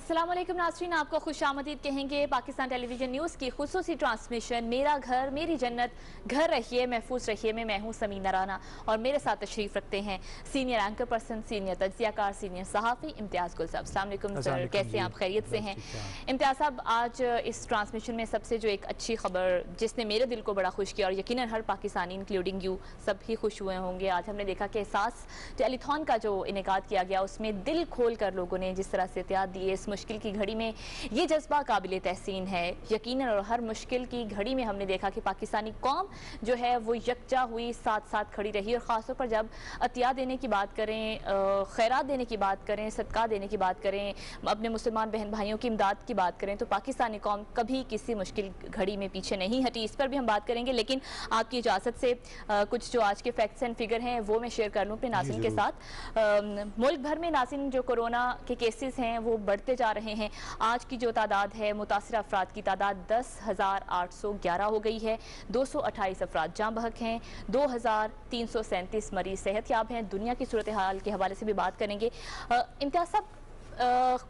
अस्सलाम वालेकुम नाज़रीन, आपको खुशामदीद कहेंगे। पाकिस्तान टेलीविजन न्यूज़ की खुसूसी ट्रांसमिशन मेरा घर मेरी जन्नत, घर रहिए महफूज रहिए में मैं हूँ समीना राना और मेरे साथ तशरीफ़ रखते हैं सीनियर एंकर पर्सन, सीनियर तज्ज़ियाकार, सीनियर सहाफ़ी इम्तियाज़ गुल साहब। अस्सलाम वालेकुम सर, कैसे हैं आप? खैरियत से हैं? इम्तियाज़ साहब, आज इस ट्रांसमिशन में सबसे जो एक अच्छी खबर जिसने मेरे दिल को बड़ा खुश किया और यकीनन हर पाकिस्तानी इंक्लूडिंग यू सब ही खुश हुए होंगे, आज हमने देखा कि एहसास टेलीथॉन का जो इनेकाद किया गया उसमें दिल खोल कर लोगों ने जिस तरह से एहतियात दिए इस मुश्किल की घड़ी में, ये जज्बा काबिल तहसीन है यकीनन। और हर मुश्किल की घड़ी में हमने देखा कि पाकिस्तानी कौम जो है वो यकजा हुई, साथ साथ खड़ी रही। और ख़ासतौर पर जब अतिया देने की बात करें, खैरात देने की बात करें, सदका देने की बात करें, अपने मुसलमान बहन भाइयों की इमदाद की बात करें, तो पाकिस्तानी कौम कभी किसी मुश्किल घड़ी में पीछे नहीं हटी। इस पर भी हम बात करेंगे, लेकिन आपकी इजाज़त से कुछ जो आज के फैक्ट्स एंड फिगर हैं वो मैं शेयर कर लूँ अपने नाज़रीन के साथ। मुल्क भर में नाज़रीन जो कोरोना के केसेस हैं वो बढ़ते जा रहे हैं। आज की जो तादाद है, मुतासिर अफराद की तादाद 10,811 हो गई है। 228 अफराद जाँ बहक हैं, 2,337 मरीज सेहतयाब हैं। दुनिया की सूरत हाल के हवाले से भी बात करेंगे। इम्तियाज़ साहब,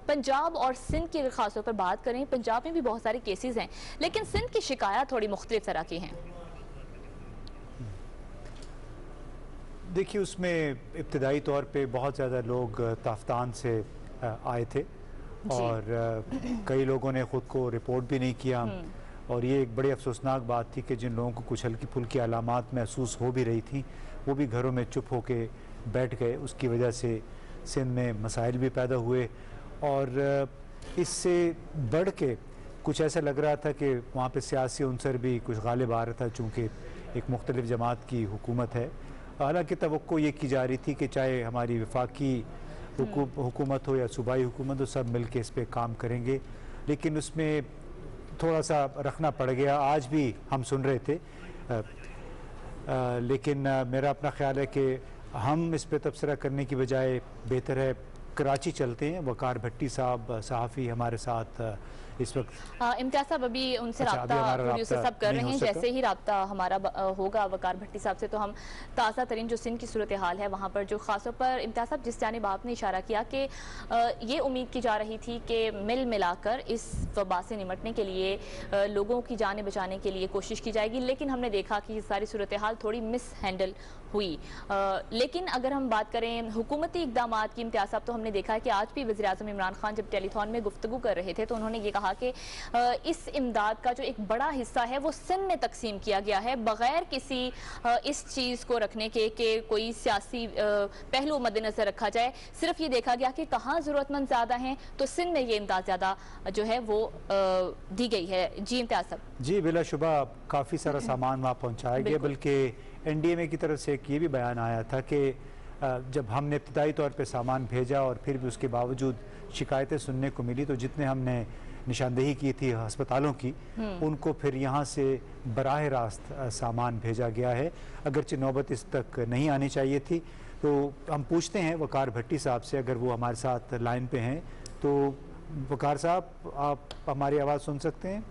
पंजाब और सिंध की खासतौर पर बात करें, पंजाब में भी बहुत सारे केसेस हैं, लेकिन सिंध की शिकायत थोड़ी मुख्तलिफ तरह की हैं। देखिए, उसमें इब्तदाई तौर पे बहुत ज़्यादा लोग ताफ्तान से आए थे और कई लोगों ने ख़ुद को रिपोर्ट भी नहीं किया। और ये एक बड़ी अफसोसनाक बात थी कि जिन लोगों को कुछ हल्की फुल्की अलामात महसूस हो भी रही थी वो भी घरों में चुप होके बैठ गए। उसकी वजह से सिंध में मसाइल भी पैदा हुए और इससे बढ़ के कुछ ऐसा लग रहा था कि वहाँ पे सियासी उनसर भी कुछ गालिब आ रहा था, चूँकि एक मुख्तलिफ जमात की हुकूमत है। हालांकि तवक्को ये की जा रही थी कि चाहे हमारी वफाकी हुकूमत हो या सूबाई हुकूमत हो, सब मिल के इस पर काम करेंगे, लेकिन उसमें थोड़ा सा रखना पड़ गया। आज भी हम सुन रहे थे लेकिन मेरा अपना ख्याल है कि हम इस पर तबसरा करने की बजाय बेहतर है कराची चलते हैं। वकार भट्टी साहब सहाफ़ी हमारे साथ इस वक्त। इम्तियाज़ साहब, अभी उनसे राब्ता प्रोड्यूसर सब कर रहे हैं, जैसे ही राब्ता हमारा होगा वकार भट्टी साहब से तो हम ताज़ा तरीन जो सिंध की सूरत हाल है वहाँ पर जो ख़ासतौर पर इम्तियाज़ साहब जिस जानिब आपने इशारा किया कि ये उम्मीद की जा रही थी कि मिल मिलाकर इस वबा से निमटने के लिए लोगों की जानें बचाने के लिए कोशिश की जाएगी, लेकिन हमने देखा कि सारी सूरत हाल थोड़ी मिस हैंडल हुई। लेकिन अगर हम बात करें हुकूमती इक़दाम की, इम्तियाज़ साहब, तो हमने देखा है कि आज भी वज़ीर आज़म इमरान खान जब टेलीथॉन में गुफ्तगू कर रहे थे तो उन्होंने ये कहा कि इस इमदाद का जो एक बड़ा हिस्सा है वो सिंध में तकसीम किया गया है बगैर किसी इस चीज़ को रखने के कि कोई सियासी पहलू मद्देनजर रखा जाए। सिर्फ ये देखा गया कि कहाँ ज़रूरतमंद ज़्यादा हैं तो सिंध में ये इमदाद ज़्यादा जो है वो दी गई है। जी इम्तियाज़ साहब। जी बिलाशुबा काफ़ी सारा सामान वहाँ पहुँचाया गया, बल्कि NDMA की तरफ से एक ये भी बयान आया था कि जब हमने इब्तदाई तौर पे सामान भेजा और फिर भी उसके बावजूद शिकायतें सुनने को मिली, तो जितने हमने निशानदेही की थी अस्पतालों की उनको फिर यहाँ से बराह रास्त सामान भेजा गया है, अगरचे नौबत इस तक नहीं आनी चाहिए थी। तो हम पूछते हैं वकार भट्टी साहब से, अगर वो हमारे साथ लाइन पे हैं तो वकार साहब, आप हमारी आवाज़ सुन सकते हैं?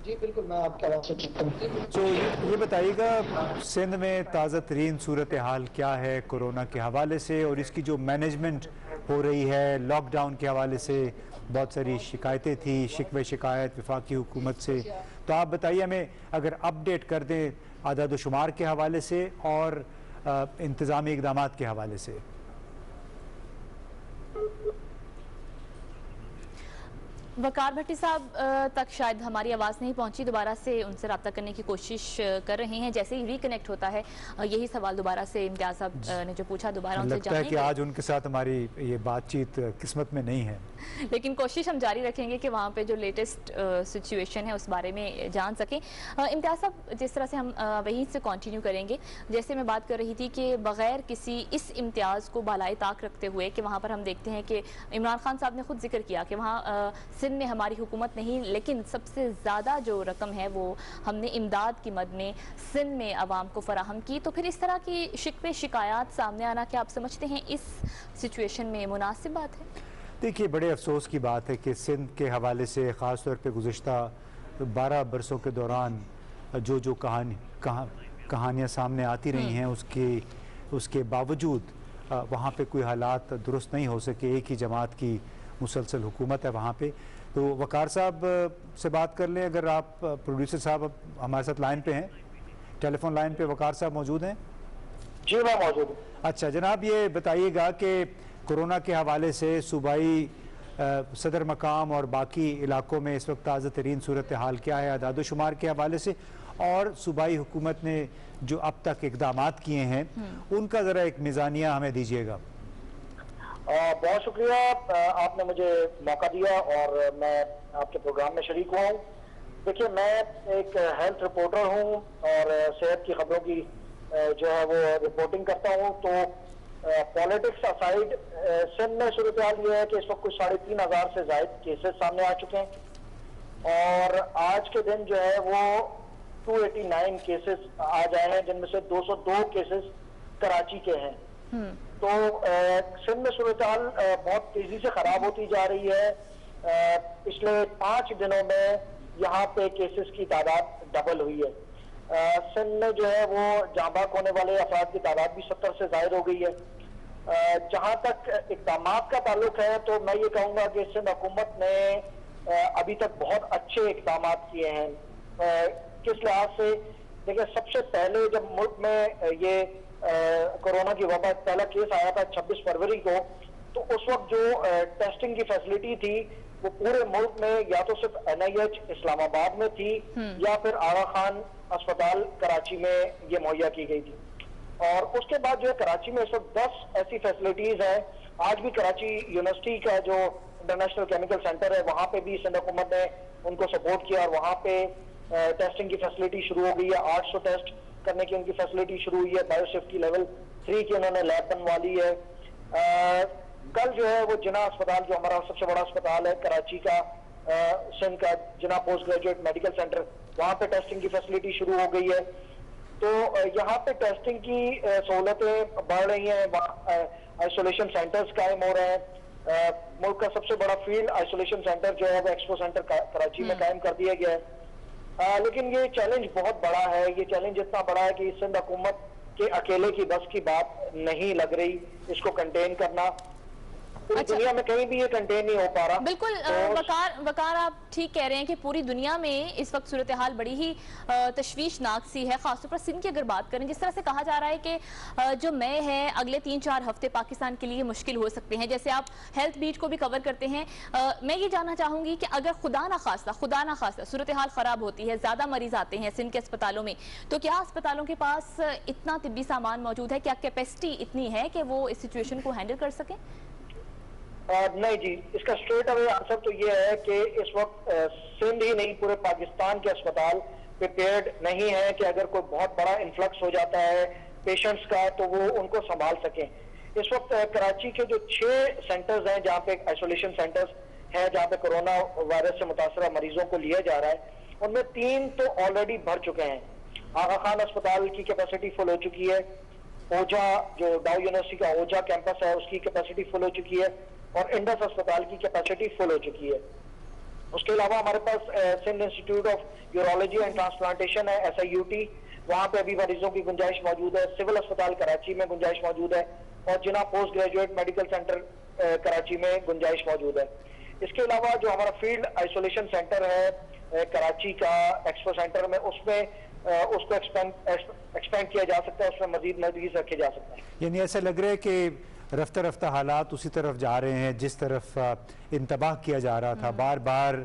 जी बिल्कुल, मैं आपकी आवाज़ सुन सकता हूँ। तो ये बताइएगा सिंध में ताज़ा तरीन सूरत हाल क्या है कोरोना के हवाले से, और इसकी जो मैनेजमेंट हो रही है लॉकडाउन के हवाले से बहुत सारी शिकायतें थी, शिकवे शिकायत वफाकी हुकूमत से, तो आप बताइए हमें, अगर अपडेट कर दें आदाद व शुमार के हवाले से और इंतज़ामी इक़दाम के हवाले से। वकार भट्टी साहब तक शायद हमारी आवाज़ नहीं पहुंची, दोबारा से उनसे रब्ता करने की कोशिश कर रहे हैं। जैसे ही रिकनेक्ट होता है यही सवाल दोबारा से इम्तियाज़ साहब ने जो पूछा दोबारा उनसे लगता है कि आज उनके साथ हमारी ये बातचीत किस्मत में नहीं है, लेकिन कोशिश हम जारी रखेंगे कि वहाँ पे जो लेटेस्ट सिचुएशन है उस बारे में जान सकें। इम्तियाज़ साहब, जिस तरह से हम वहीं से कंटिन्यू करेंगे, जैसे मैं बात कर रही थी कि बग़ैर किसी इस इम्तियाज़ को बालाए ताक रखते हुए कि वहाँ पर हम देखते हैं कि इमरान खान साहब ने खुद जिक्र किया कि वहाँ सिंध में हमारी हुकूमत नहीं, लेकिन सबसे ज़्यादा जो रकम है वो हमने इमदाद की मद में सिंध में आवाम को फराहम की। तो फिर इस तरह की शिकवे शिकायत सामने आना क्या आप समझते हैं इस सिचुएशन में मुनासिब बात है? देखिए, बड़े अफसोस की बात है कि सिंध के हवाले से ख़ास तौर पे गुज़िश्ता 12 बरसों के दौरान जो कहानियाँ सामने आती रही हैं उसके बावजूद वहाँ पे कोई हालात दुरुस्त नहीं हो सके। एक ही जमात की मुसलसल हुकूमत है वहाँ पे। तो वकार साहब से बात कर लें, अगर आप प्रोड्यूसर साहब हमारे साथ लाइन पे हैं, टेलीफोन लाइन पे वकार साहब मौजूद हैं? जी मैं मौजूद हूँ। अच्छा जनाब, ये बताइएगा कि कोरोना के हवाले से सूबाई सदर मकाम और बाकी इलाकों में इस वक्त ताज़ा तरीन सूरत हाल क्या है अदाद शुमार के हवाले से, और सूबाई हुकूमत ने जो अब तक इकदाम किए हैं उनका ज़रा एक मिज़ानिया हमें दीजिएगा। बहुत शुक्रिया, आपने मुझे मौका दिया और मैं आपके प्रोग्राम में शरीक हुआ हूँ। देखिए, मैं एक हेल्थ रिपोर्टर हूँ और सेहत की खबरों की जो है वो रिपोर्टिंग करता हूँ। तो पॉलिटिक्स असाइड, सिंध में सूरत हाल ये है कि इस वक्त कुछ 3,500 से ज़ायद केसेस सामने आ चुके हैं और आज के दिन जो है वो 289 केसेस आ जाए हैं, जिनमें से 202 केसेस कराची के हैं। तो सिंध में सूरत हाल बहुत तेजी से खराब होती जा रही है। पिछले 5 दिनों में यहाँ पे केसेस की तादाद डबल हुई है। सिंध में जो है वो जाँ बाक होने वाले अफराद की तादाद भी 70 से ज़ायद हो गई है। जहाँ तक इक़दाम का ताल्लुक है तो मैं ये कहूँगा कि सिंध हुकूमत ने अभी तक बहुत अच्छे इक़दाम किए हैं। किस लिहाज से? देखिए, सबसे पहले जब मुल्क में ये कोरोना की वबा पहला केस आया था 26 फरवरी को, तो उस वक्त जो टेस्टिंग की फैसिलिटी थी वो पूरे मुल्क में या तो सिर्फ NIH इस्लामाबाद में थी या फिर आगा खान अस्पताल कराची में ये मुहैया की गई थी। और उसके बाद जो है कराची में इस वक्त 10 ऐसी फैसिलिटीज हैं। आज भी कराची यूनिवर्सिटी का जो इंटरनेशनल केमिकल सेंटर है वहाँ पे भी सिंध हुकूमत ने उनको सपोर्ट किया और वहाँ पे टेस्टिंग की फैसिलिटी शुरू हो गई है। 800 टेस्ट करने की उनकी फैसिलिटी शुरू हुई है। बायोसेफ्टी लेवल 3 की उन्होंने लैब बनवा ली है। कल जो है वो जिना अस्पताल, जो हमारा सबसे बड़ा अस्पताल है कराची का, सिंध का जिना पोस्ट ग्रेजुएट मेडिकल सेंटर, वहाँ पे टेस्टिंग की फैसिलिटी शुरू हो गई है। तो यहाँ पे टेस्टिंग की सहूलतें बढ़ रही हैं। आइसोलेशन सेंटर्स कायम हो रहे हैं। मुल्क का सबसे बड़ा फील्ड आइसोलेशन सेंटर जो है वो एक्सपो सेंटर कराची में कायम कर दिया गया है। लेकिन ये चैलेंज बहुत बड़ा है। ये चैलेंज इतना बड़ा है कि सिंध हुकूमत के अकेले की बस की बात नहीं लग रही इसको कंटेन करना। पूरी दुनिया में कहीं भी ये कंटेन नहीं हो पा रहा। बिल्कुल वकार आप ठीक कह रहे हैं कि पूरी दुनिया में इस वक्त सूरत हाल बड़ी ही तशवीशनाक सी है। खासतौर पर सिंध की अगर बात करें, जिस तरह से कहा जा रहा है कि जो मई है अगले 3-4 हफ्ते पाकिस्तान के लिए मुश्किल हो सकते हैं। जैसे आप हेल्थ बीट को भी कवर करते हैं, मैं ये जानना चाहूंगी कि अगर खुदा ना खास्ता सूरत हाल खराब होती है, ज्यादा मरीज आते हैं सिंध के अस्पतालों में, तो क्या अस्पतालों के पास इतना तिब्बी सामान मौजूद है, क्या कैपेसिटी इतनी है कि वो इस सिचुएशन को हैंडल कर सकें? नहीं जी, इसका स्ट्रेट अवे आंसर तो ये है कि इस वक्त सिंध ही नहीं पूरे पाकिस्तान के अस्पताल प्रिपेयर्ड नहीं है कि अगर कोई बहुत बड़ा इन्फ्लक्स हो जाता है पेशेंट्स का तो वो उनको संभाल सकें। इस वक्त कराची के जो 6 सेंटर्स हैं जहाँ पे आइसोलेशन सेंटर्स हैं जहाँ पे कोरोना वायरस से मुतासरा मरीजों को लिया जा रहा है, उनमें 3 तो ऑलरेडी भर चुके हैं। आगा खान अस्पताल की कैपेसिटी फुल हो चुकी है। ओझा, जो डाउ यूनिवर्सिटी का ओझा कैंपस है, उसकी कैपेसिटी फुल हो चुकी है और इंडस अस्पताल की कैपेसिटी फुल हो चुकी है। उसके अलावा हमारे पास Sindh institute of urology and transplantation है, SIUT, वहाँ पे अभी मरीजों की गुंजाइश मौजूद है। सिविल अस्पताल कराची में गुंजाइश मौजूद है और Jinnah post graduate medical centre Karachi में गुंजाइश मौजूद है। इसके अलावा जो हमारा फील्ड आइसोलेशन सेंटर है कराची का एक्सपो सेंटर में, उसमें उसको एक्सपेंड किया जा सकता है, उसमें मजीद मरीज रखे जा सकते हैं। यानी ऐसा लग रहा है कि रफ्ता रफ्ता हालात उसी तरफ जा रहे हैं जिस तरफ इंतबाह किया जा रहा था बार बार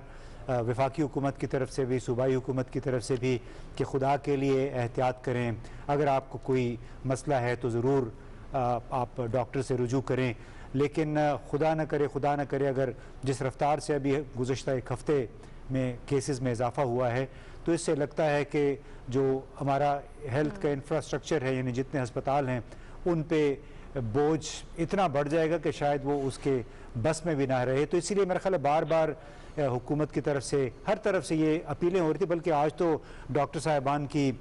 वफाकी हुकूमत की तरफ से भी, सूबाई हुकूमत की तरफ से भी, कि खुदा के लिए एहतियात करें, अगर आपको कोई मसला है तो ज़रूर आप डॉक्टर से रुजू करें। लेकिन खुदा न करे अगर जिस रफ्तार से अभी गुज़श्ता 1 हफ़्ते में केसेस में इजाफ़ा हुआ है, तो इससे लगता है कि जो हमारा हेल्थ का इंफ्रास्ट्रक्चर है, यानी जितने अस्पताल हैं, उन पे बोझ इतना बढ़ जाएगा कि शायद वो उसके बस में भी ना रहे। तो इसीलिए मेरा ख्याल है बार बार हुकूमत की तरफ से, हर तरफ से ये अपीलें हो रही थी, बल्कि आज तो डॉक्टर साहिबान की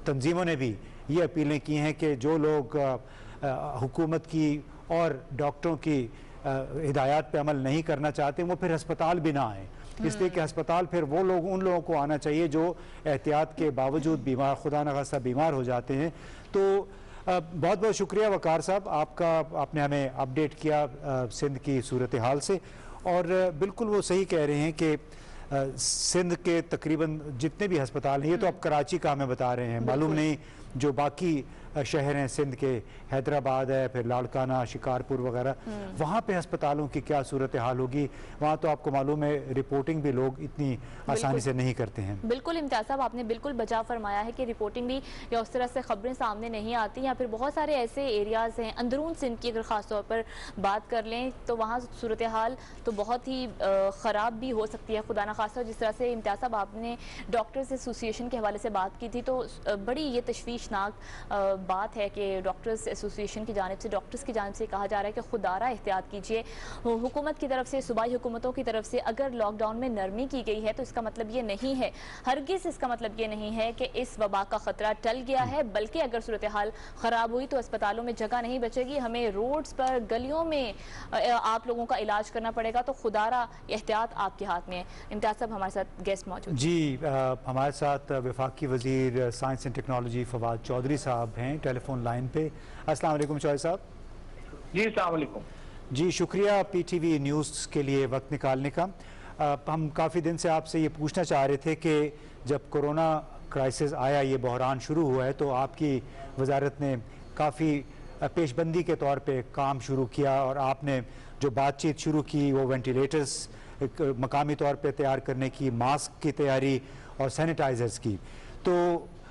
तंजीमों ने भी ये अपीलें की हैं कि जो लोग हुकूमत की और डॉक्टरों की हिदायत पे अमल नहीं करना चाहते वो फिर अस्पताल भी ना आएँ, इसलिए कि अस्पताल फिर वो लोग, उन लोगों को आना चाहिए जो एहतियात के बावजूद बीमार, खुदा न खास्ता बीमार हो जाते हैं। तो बहुत बहुत शुक्रिया वकार साहब आपका, आपने हमें अपडेट किया सिंध की सूरत हाल से। और बिल्कुल वो सही कह रहे हैं कि सिंध के तकरीबन जितने भी अस्पताल हैं, ये तो अब कराची का हमें बता रहे हैं, मालूम नहीं जो बाकी शहर हैं सिंध के, हैदराबाद है, फिर लाड़काना, शिकारपुर वगैरह, वहाँ पे अस्पतालों की क्या सूरत हाल होगी। वहाँ तो आपको मालूम है रिपोर्टिंग भी लोग इतनी आसानी से नहीं करते हैं। बिल्कुल इम्तियाज साहब, आपने बिल्कुल बचाव फरमाया है कि रिपोर्टिंग भी या उस तरह से खबरें सामने नहीं आती, या फिर बहुत सारे ऐसे एरियाज़ हैं अंदरून सिंध की, अगर ख़ास तौर पर बात कर लें तो वहाँ सूरत हाल तो बहुत ही ख़राब भी हो सकती है। खुदा न खास्ता जिस तरह से इम्तियाज साहब आपने डॉक्टर्स एसोसिएशन के हवाले से बात की थी, तो बड़ी ये तशवीशनाक बात है कि डॉक्टर्स एसोसिएशन की जानिब से, डॉक्टर्स की जानिब से कहा जा रहा है कि खुदारा एहतियात कीजिए। हुकूमत की तरफ से, सूबाई हुकूमतों की तरफ से अगर लॉकडाउन में नरमी की गई है तो इसका मतलब ये नहीं है, हरगिज़ इसका मतलब ये नहीं है कि इस वबा का खतरा टल गया है, बल्कि अगर सूरत हाल ख़राब हुई तो अस्पतालों में जगह नहीं बचेगी, हमें रोड्स पर, गलियों में आप लोगों का इलाज करना पड़ेगा। तो खुदारा एहतियात आपके हाथ में है। इम्तियाज साहब हमारे साथ गेस्ट मौजूद जी, हमारे साथ वफाकी वज़ीर science and technology Fawad Chaudhry sahab हैं टेलीफोन लाइन पे। अस्सलाम वालेकुम चौधरी साहब। जी अस्सलाम वालेकुम। जी शुक्रिया PTV न्यूज़ के लिए वक्त निकालने का। हम काफ़ी दिन से आपसे ये पूछना चाह रहे थे कि जब कोरोना क्राइसिस आया, ये बहरान शुरू हुआ है, तो आपकी वजारत ने काफ़ी पेशबंदी के तौर पे काम शुरू किया और आपने जो बातचीत शुरू की वो वेंटिलेटर्स मकामी तौर पे तैयार करने की, मास्क की तैयारी और सैनिटाइज़र्स की। तो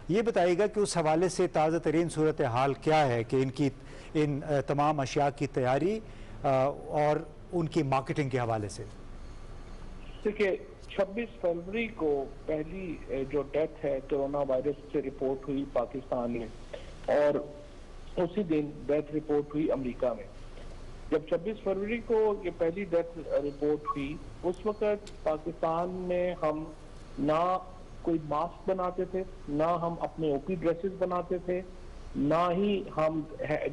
ये बताइएगा कि उस हवाले से ताज़ा तरीन सूरत हाल क्या है कि इन तमाम अशिया की तैयारी और उनकी मार्केटिंग के हवाले से। देखिए 26 फरवरी को पहली जो डेथ है कोरोना वायरस से रिपोर्ट हुई पाकिस्तान में, और उसी दिन डेथ रिपोर्ट हुई अमेरिका में। जब 26 फरवरी को ये पहली डेथ रिपोर्ट हुई, उस वक्त पाकिस्तान में हम ना कोई मास्क बनाते थे, ना हम अपने ओपी ड्रेसेस बनाते थे, ना ही हम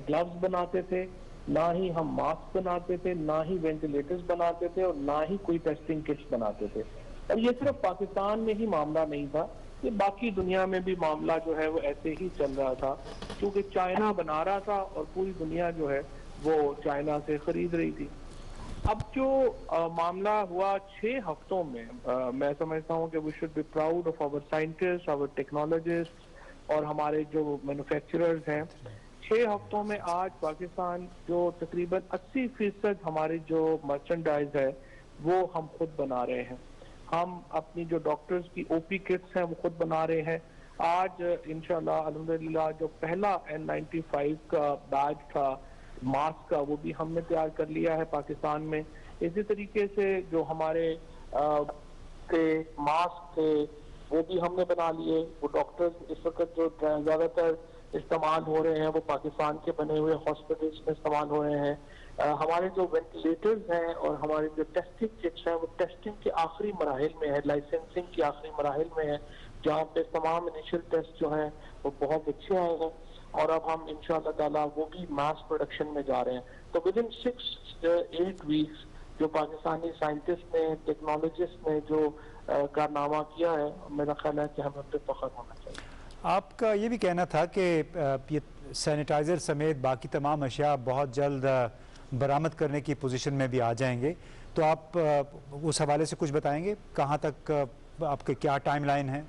ग्लव्स बनाते थे, ना ही हम मास्क बनाते थे, ना ही वेंटिलेटर्स बनाते थे, और ना ही कोई टेस्टिंग किट्स बनाते थे। और ये सिर्फ पाकिस्तान में ही मामला नहीं था, ये बाकी दुनिया में भी मामला जो है वो ऐसे ही चल रहा था, क्योंकि चाइना बना रहा था और पूरी दुनिया जो है वो चाइना से खरीद रही थी। अब जो मामला हुआ 6 हफ्तों में, मैं समझता हूँ कि we should be proud of our scientist, our technologist और हमारे जो मैन्युफैक्चरर्स हैं। 6 हफ्तों में आज पाकिस्तान जो तकरीबन 80% हमारी जो मर्चेंडाइज है वो हम खुद बना रहे हैं। हम अपनी जो डॉक्टर्स की ओपी किट्स हैं वो खुद बना रहे हैं। आज इंशाल्लाह अल्हम्दुलिल्लाह जो पहला N95 का बैग था, मास्क का, वो भी हमने तैयार कर लिया है पाकिस्तान में। इसी तरीके से जो हमारे मास्क थे वो भी हमने बना लिए। वो डॉक्टर्स इस वक्त जो ज्यादातर इस्तेमाल हो रहे हैं वो पाकिस्तान के बने हुए हॉस्पिटल्स में इस्तेमाल हो रहे हैं। हमारे जो वेंटिलेटर्स हैं और हमारे जो टेस्टिंग किट्स हैं वो टेस्टिंग के आखिरी मराहिल में है, लाइसेंसिंग के आखिरी मराहिल में है, जहाँ पे तमाम इनिशियल टेस्ट जो हैं वो बहुत अच्छे आए हैं, और अब हम इंशाअल्लाह ताला वो भी मास प्रोडक्शन में जा रहे हैं। तो विद इन 6-8 वीक्स जो पाकिस्तानी साइंटिस्ट ने, टेक्नोलॉजिस्ट ने जो कारनामा किया है, मेरा ख्याल है कि हमें उन पर फख्र होना चाहिए। आपका ये भी कहना था कि ये सैनिटाइज़र समेत बाकी तमाम अशिया बहुत जल्द बरामद करने की पोजीशन में भी आ जाएंगे, तो आप उस हवाले से कुछ बताएंगे, कहाँ तक आपके क्या टाइमलाइन है?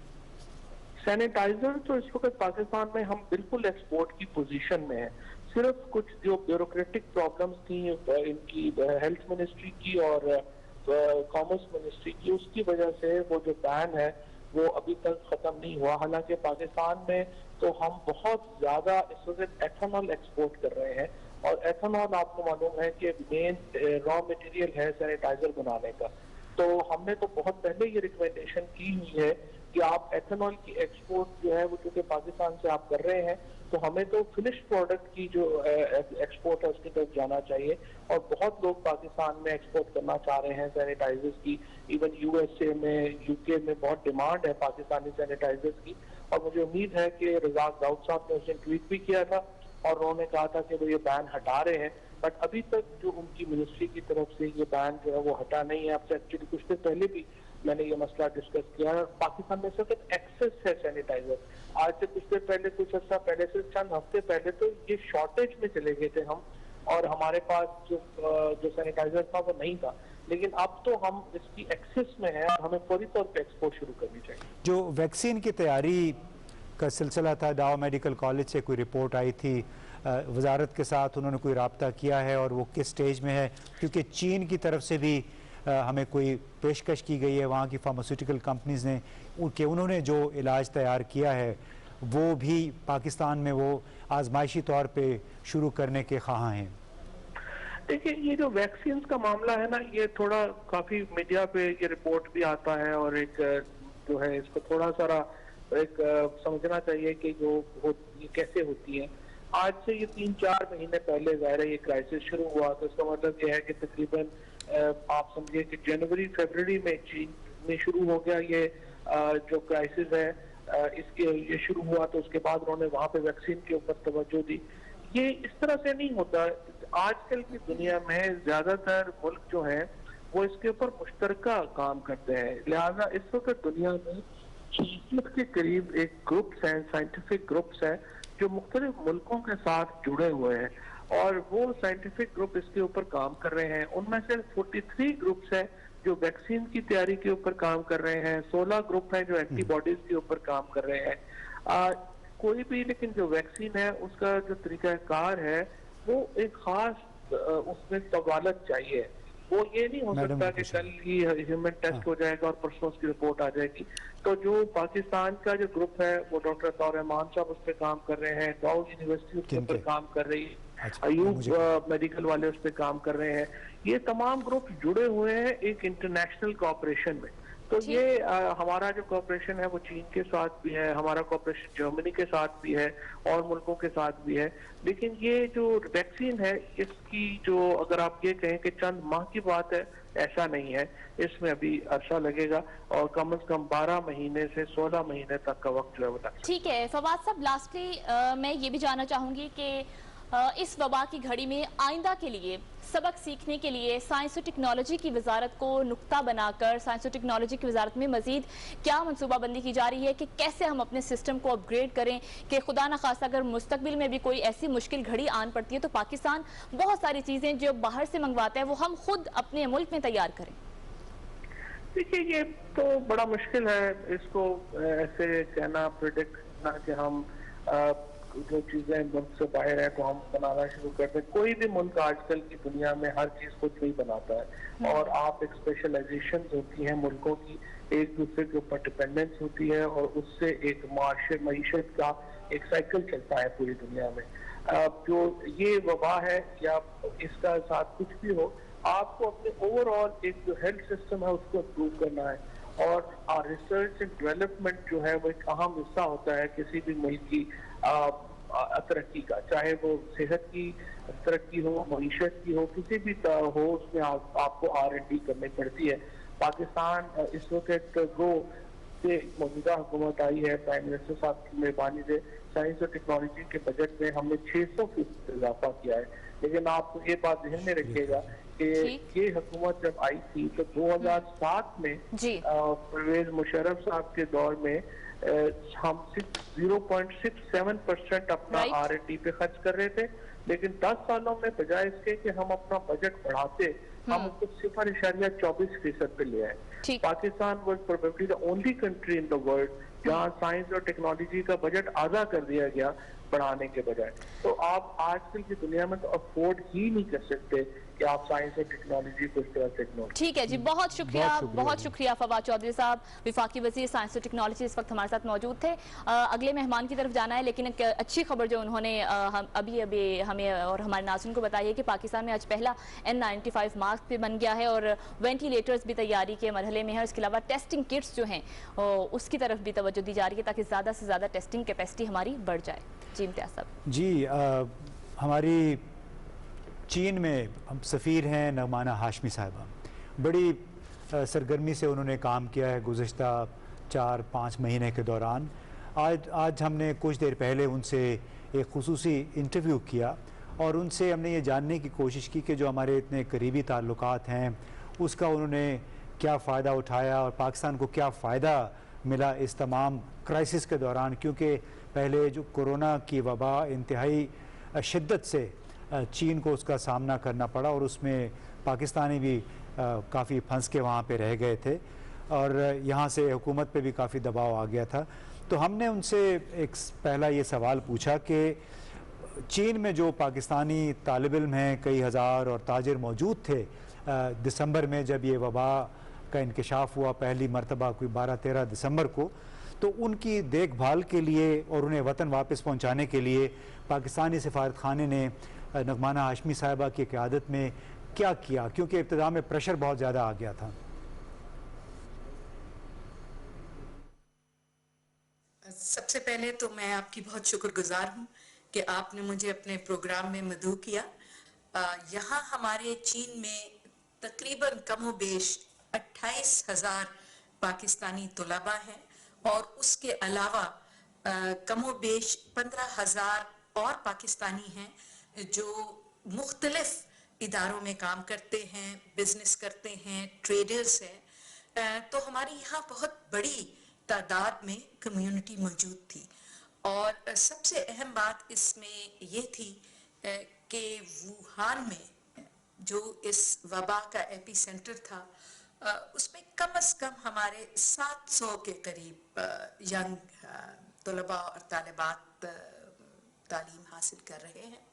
सैनिटाइजर तो इस वक्त पाकिस्तान में हम बिल्कुल एक्सपोर्ट की पोजीशन में है। सिर्फ कुछ जो ब्यूरोक्रेटिक प्रॉब्लम्स थी इनकी हेल्थ मिनिस्ट्री की और कॉमर्स मिनिस्ट्री की, उसकी वजह से वो जो बैन है वो अभी तक खत्म नहीं हुआ। हालांकि पाकिस्तान में तो हम बहुत ज्यादा इस वक्त एथेनॉल एक्सपोर्ट कर रहे हैं, और एथेनॉल आपको मालूम है कि मेन रॉ मटेरियल है सैनिटाइजर बनाने का। तो हमने तो बहुत पहले ये रिकमेंडेशन की हुई है कि आप एथेनॉल की एक्सपोर्ट जो है वो चूंकि पाकिस्तान से आप कर रहे हैं, तो हमें तो फिनिश प्रोडक्ट की जो एक्सपोर्ट है उसकी तरफ जाना चाहिए। और बहुत लोग पाकिस्तान में एक्सपोर्ट करना चाह रहे हैं सैनिटाइजर्स की। इवन USA में, UK में बहुत डिमांड है पाकिस्तानी सैनिटाइजर्स की, और मुझे उम्मीद है कि रज़ाक दाऊद साहब ने उसे ट्वीट भी किया था और उन्होंने कहा था कि वो ये बैन हटा रहे हैं, बट अभी तक जो उनकी मिनिस्ट्री की तरफ से ये बैन जो है वो हटा नहीं है। अब से एक्चुअली कुछ दिन पहले भी मैंने ये मसला डिस्कस किया। पाकिस्तान में सिर्फ एक्सेस है सैनिटाइजर। आज से कुछ देर पहले, कुछ अर्सा पहले से, चंद हफ्ते पहले तो ये शॉर्टेज में चले गए थे हम, और हमारे पास जो सैनिटाइजर था वो नहीं था। लेकिन अब तो हम इसकी एक्सेस में है और हमें फौरी तौर पे एक्सपोर्ट शुरू करनी चाहिए। जो वैक्सीन की तैयारी का सिलसिला था, डाउ मेडिकल कॉलेज से कोई रिपोर्ट आई थी, वजारत के साथ उन्होंने कोई राब्ता किया है और वो किस स्टेज में है? क्योंकि चीन की तरफ से भी हमें कोई पेशकश की गई है वहाँ की फार्मास्यूटिकल कंपनीज ने, उन्होंने जो इलाज तैयार किया है वो भी पाकिस्तान में वो आजमाइशी तौर पे शुरू करने के ख्वाह हैं। देखिए, ये जो वैक्सीन का मामला है ना, ये थोड़ा काफी मीडिया पे ये रिपोर्ट भी आता है, और एक जो है इसको थोड़ा सारा एक समझना चाहिए कि ये कैसे होती है। आज से ये 3-4 महीने पहले ज़ाहिर है ये क्राइसिस शुरू हुआ, तो इसका मतलब ये है कि तकरीबन आप समझिए कि जनवरी-फरवरी में चीन में शुरू हो गया ये जो क्राइसिस है, इसके ये शुरू हुआ, तो उसके बाद उन्होंने वहाँ पे वैक्सीन के ऊपर तवज्जो दी। ये इस तरह से नहीं होता। आजकल की दुनिया में ज्यादातर मुल्क जो है वो इसके ऊपर मुश्तरका काम करते हैं, लिहाजा इस वक्त दुनिया में 60 के करीब एक ग्रुप्स हैं, साइंटिफिक ग्रुप्स हैं जो मुख्तलिफ मुल्कों के साथ जुड़े हुए हैं, और वो साइंटिफिक ग्रुप इसके ऊपर काम कर रहे हैं। उनमें से 43 ग्रुप्स हैं जो वैक्सीन की तैयारी के ऊपर काम कर रहे हैं, 16 ग्रुप हैं जो एंटीबॉडीज के ऊपर काम कर रहे हैं। कोई भी लेकिन जो वैक्सीन है उसका जो तरीकाकार है वो एक खास उसमें तवालत चाहिए। वो ये नहीं हो सकता कि कल ही ह्यूमन टेस्ट हो जाएगा और परसों उसकी रिपोर्ट आ जाएगी। तो जो पाकिस्तान का जो ग्रुप है वो डॉक्टर तौर-ए-मान साहब उस पर काम कर रहे हैं, डाउ यूनिवर्सिटी उसके ऊपर काम कर रही है, अयूब मेडिकल वाले उस पर काम कर रहे हैं। ये तमाम ग्रुप जुड़े हुए हैं एक इंटरनेशनल कोऑपरेशन में। तो ये हमारा जो कोऑपरेशन है वो चीन के साथ भी है, हमारा कोऑपरेशन जर्मनी के साथ भी है और मुल्कों के साथ भी है। लेकिन ये जो वैक्सीन है इसकी जो अगर आप ये कहें कि चंद माह की बात है, ऐसा नहीं है। इसमें अभी अरसा लगेगा और कम से कम 12 महीने से 16 महीने तक का वक्त जो है वो लगेगा। ठीक है फवाद साहब, लास्टली मैं ये भी जानना चाहूंगी कि इस वबा की घड़ी में आइंदा के लिए सबक सीखने के लिए साइंस और टेक्नोलॉजी की वजारत को नुक्ता बनाकर साइंस और टेक्नोलॉजी की वजारत में मजीद क्या मनसूबाबंदी की जा रही है कि कैसे हम अपने सिस्टम को अपग्रेड करें कि खुदा न खास्ता अगर मुस्तकबिल में भी कोई ऐसी मुश्किल घड़ी आन पड़ती है तो पाकिस्तान बहुत सारी चीज़ें जो बाहर से मंगवाता है वो हम खुद अपने मुल्क में तैयार करें। देखिए, ये तो बड़ा मुश्किल है इसको ऐसे कहना, प्रिडिक्ट करना कि हम जो चीजें मुल्क से बाहर है तो हम बनाना शुरू करते हैं। कोई भी मुल्क आजकल की दुनिया में हर चीज खुद नहीं बनाता है, और आप एक स्पेशलाइजेशन होती है मुल्कों की, एक दूसरे के ऊपर डिपेंडेंस होती है, और उससे एक मईशत का एक साइकिल चलता है पूरी दुनिया में। जो ये वबा है या इसका साथ कुछ भी हो, आपको अपने ओवरऑल एक जो हेल्थ सिस्टम है उसको इम्प्रूव करना है, और रिसर्च एंड डेवलपमेंट जो है वो एक अहम हिस्सा होता है किसी भी मुल्क की तरक्की का, चाहे वो सेहत की तरक्की हो, मईशत की हो, किसी भी हो, उसमें आपको R&D करनी पड़ती है। पाकिस्तान इस वक्त गो से मौजूदा हुकूमत आई है, प्राइम मिनिस्टर साहब की मेहरबानी से साइंस और टेक्नोलॉजी के बजट में हमने 600% इजाफा किया है। लेकिन आप ये बात ध्यान में रखिएगा कि ये हुकूमत जब आई थी तो 2007 में परवेज मुशर्रफ साहब के दौर में हम 0.67% अपना R&D पे खर्च कर रहे थे, लेकिन 10 सालों में बजाय इसके कि हम अपना बजट बढ़ाते, हम उसको 0.24% पे ले आए। Pakistan was probably the only country in the world जहाँ साइंस और टेक्नोलॉजी का बजट आधा कर दिया गया बढ़ाने के बजाय। तो आप आजकल की दुनिया में तो अफोर्ड ही नहीं कर सकते कि आप साइंस और टेक्नोलॉजी को इस तरह से इग्नोर। ठीक है जी, बहुत शुक्रिया फवाद चौधरी साहब, विफाकी वजीर साइंस और टेक्नोलॉजी इस वक्त हमारे साथ मौजूद थे। अगले मेहमान की तरफ जाना है, लेकिन एक अच्छी खबर जो उन्होंने अभी हमें और हमारे नाज़रीन को बताई है कि पाकिस्तान में आज पहला N95 मास्क भी बन गया है और वेंटिलेटर्स भी तैयारी के मरहले में है। इसके अलावा टेस्टिंग किट्स जो हैं उसकी तरफ भी तवज्जो दी जा रही है ताकि ज़्यादा से ज़्यादा टेस्टिंग कैपेसिटी हमारी बढ़ जाए। जी इम्तियाज़ साहब। जी हमारी चीन में हम सफ़ीर हैं नगमाना हाशमी साहिबा, बड़ी सरगर्मी से उन्होंने काम किया है गुज़श्ता 4-5 महीने के दौरान। आज हमने कुछ देर पहले उनसे एक खुसूसी इंटरव्यू किया और उनसे हमने ये जानने की कोशिश की कि जो हमारे इतने करीबी ताल्लुकात हैं उसका उन्होंने क्या फ़ायदा उठाया और पाकिस्तान को क्या फ़ायदा मिला इस तमाम क्राइसिस के दौरान, क्योंकि पहले जो कोरोना की वबा इंतहाई शिद्दत से चीन को उसका सामना करना पड़ा और उसमें पाकिस्तानी भी काफ़ी फंस के वहाँ पे रह गए थे और यहाँ से हुकूमत पे भी काफ़ी दबाव आ गया था। तो हमने उनसे एक पहला ये सवाल पूछा कि चीन में जो पाकिस्तानी तालिब इल्म हैं, कई हज़ार और ताजिर मौजूद थे दिसंबर में जब ये वबा का इंकशाफ हुआ पहली मरतबा कोई 12-13 दिसंबर को, तो उनकी देखभाल के लिए और उन्हें वतन वापस पहुंचाने के लिए पाकिस्तानी सफारत खाने ने नगमाना हाशमी साहिबा की क़यादत में क्या किया, क्योंकि इब्तिदा में प्रेशर बहुत ज़्यादा आ गया था। सबसे पहले तो मैं आपकी बहुत शुक्रगुजार हूँ कि आपने मुझे अपने प्रोग्राम में मदऊ किया। यहाँ हमारे चीन में तकरीबन कमोबेश 28,000 पाकिस्तानी तुलबा हैं और उसके अलावा कमोबेश 15,000 और पाकिस्तानी हैं जो मुख्तलिफ इदारों में काम करते हैं, बिजनेस करते हैं, ट्रेडर्स हैं। तो हमारी यहाँ बहुत बड़ी तादाद में कम्युनिटी मौजूद थी और सबसे अहम बात इसमें ये थी कि वुहान में जो इस वबा का एपी सेंटर था उसमें कम से कम हमारे 700 के करीब यंग तलबा और तालिबात तालीम हासिल कर रहे हैं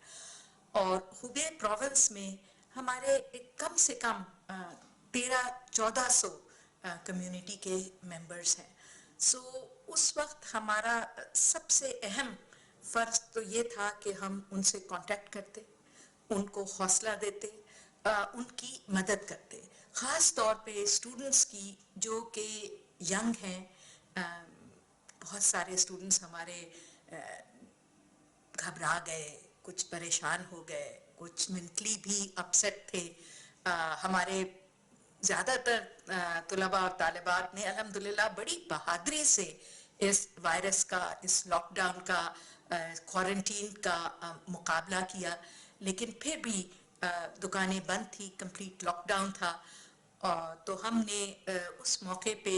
और हुबे प्रोविंस में हमारे कम से कम 1300-1400 कम्युनिटी के मेंबर्स हैं। सो उस वक्त हमारा सबसे अहम फ़र्ज तो ये था कि हम उनसे कांटेक्ट करते, उनको हौसला देते, उनकी मदद करते, ख़ास तौर पे स्टूडेंट्स की जो कि यंग हैं। बहुत सारे स्टूडेंट्स हमारे घबरा गए, कुछ परेशान हो गए, कुछ मेंटली भी अपसेट थे। हमारे ज़्यादातर तुलबा और तालिबात ने अल्हम्दुलिल्लाह बड़ी बहादुरी से इस वायरस का, इस लॉकडाउन का, क्वारंटीन का मुकाबला किया, लेकिन फिर भी दुकानें बंद थी, कंप्लीट लॉकडाउन था। तो हमने उस मौके पे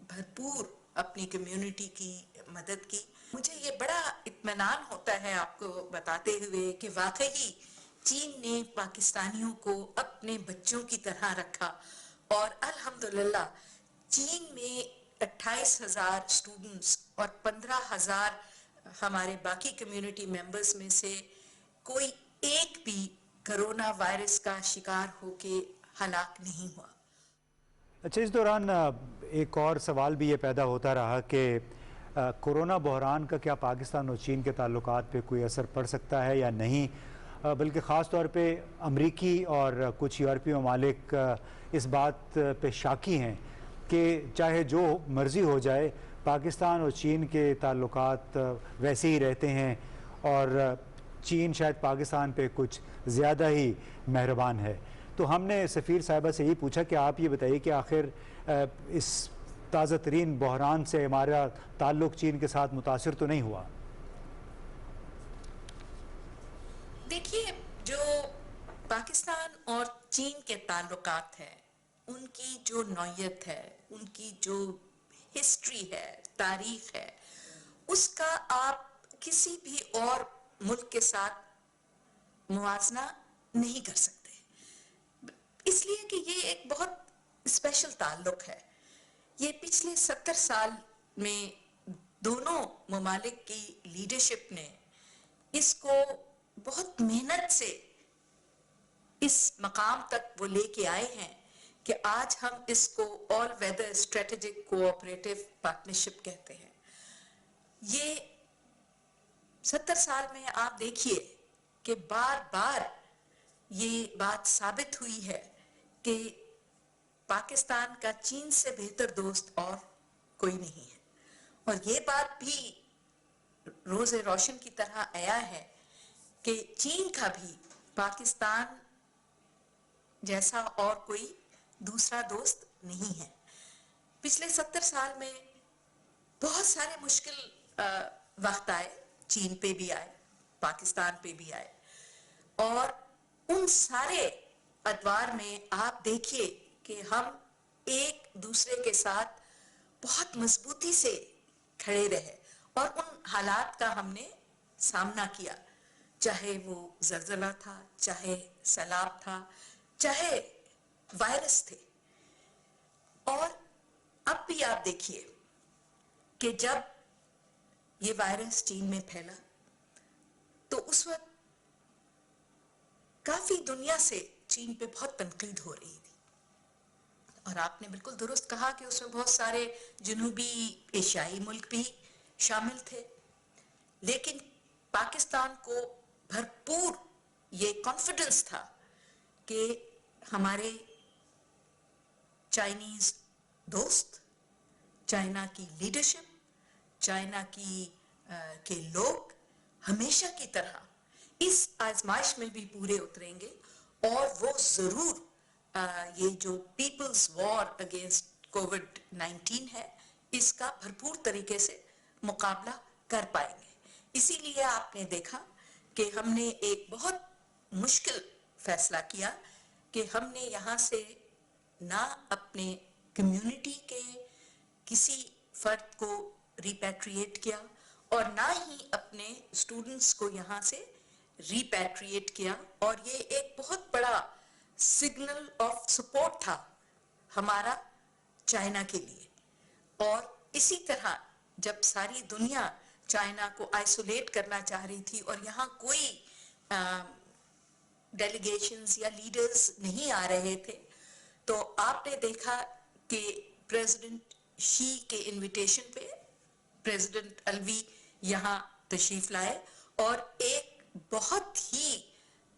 भरपूर अपनी कम्युनिटी की मदद की। मुझे ये बड़ा इत्मीनान होता है आपको बताते हुए कि वाकई चीन ने पाकिस्तानियों को अपने बच्चों की तरह रखा और अल्हम्दुलिल्लाह चीन में 28,000 स्टूडेंट्स और 15,000 हमारे बाकी कम्युनिटी मेंबर्स में से कोई एक भी कोरोना वायरस का शिकार होके हलाक नहीं हुआ। अच्छा, इस दौरान एक और सवाल भी ये पैदा होता रहा कि कोरोना बहरान का क्या पाकिस्तान और चीन के ताल्लुकात पे कोई असर पड़ सकता है या नहीं, बल्कि ख़ास तौर पे अमरीकी और कुछ यूरोपीय ममालिक इस बात पे शाकी हैं कि चाहे जो मर्ज़ी हो जाए पाकिस्तान और चीन के ताल्लुकात वैसे ही रहते हैं और चीन शायद पाकिस्तान पे कुछ ज़्यादा ही मेहरबान है। तो हमने सफ़ीर साहिबा से यही पूछा कि आप ये बताइए कि आखिर इस ताज़ा तरीन बहरान से हमारा ताल्लुक़ चीन के साथ मुतासिर तो नहीं हुआ? देखिए, जो पाकिस्तान और चीन के ताल्लुकात हैं, उनकी जो नौयत है, उनकी जो हिस्ट्री है, तारीख है, उसका आप किसी भी और मुल्क के साथ मुआवजा नहीं कर सकते, इसलिए कि ये एक बहुत स्पेशल ताल्लुक है। ये पिछले 70 साल में दोनों ममालिक की लीडरशिप ने इसको बहुत मेहनत से इस मकाम तक वो लेके आए हैं कि आज हम इसको all weather strategic cooperative partnership कहते हैं। ये 70 साल में आप देखिए कि बार बार ये बात साबित हुई है कि पाकिस्तान का चीन से बेहतर दोस्त और कोई नहीं है और ये बात भी रोज़े रोशन की तरह आया है कि चीन का भी पाकिस्तान जैसा और कोई दूसरा दोस्त नहीं है। पिछले 70 साल में बहुत सारे मुश्किल वक्त आए, चीन पे भी आए, पाकिस्तान पे भी आए और उन सारे अदवार में आप देखिए कि हम एक दूसरे के साथ बहुत मजबूती से खड़े रहे और उन हालात का हमने सामना किया, चाहे वो जलजला था, चाहे सैलाब था, चाहे वायरस थे। और अब भी आप देखिए कि जब ये वायरस चीन में फैला तो उस वक्त काफी दुनिया से चीन पे बहुत तनकीद हो रही थी। और आपने बिल्कुल दुरुस्त कहा कि उसमें बहुत सारे जनूबी एशियाई मुल्क भी शामिल थे, लेकिन पाकिस्तान को भरपूर ये कॉन्फिडेंस था कि हमारे चाइनीज दोस्त, चाइना की लीडरशिप, चाइना के लोग हमेशा की तरह इस आजमाइश में भी पूरे उतरेंगे और वो जरूर ये जो पीपल्स वॉर अगेंस्ट कोविड-19 है, इसका भरपूर तरीके से मुकाबला कर पाएंगे। इसीलिए आपने देखा कि हमने एक बहुत मुश्किल फैसला किया कि हमने यहाँ से ना अपने कम्युनिटी के किसी फर्द को रिपैट्रिएट किया और ना ही अपने स्टूडेंट्स को यहाँ से रिपैट्रिएट किया। और ये एक बहुत बड़ा सिग्नल ऑफ सपोर्ट था हमारा चाइना के लिए। और इसी तरह जब सारी दुनिया चाइना को आइसोलेट करना चाह रही थी और यहाँ कोई डेलीगेशंस या लीडर्स नहीं आ रहे थे, तो आपने देखा कि प्रेसिडेंट शी के इनविटेशन पे प्रेसिडेंट अलवी यहाँ तशरीफ लाए और एक बहुत ही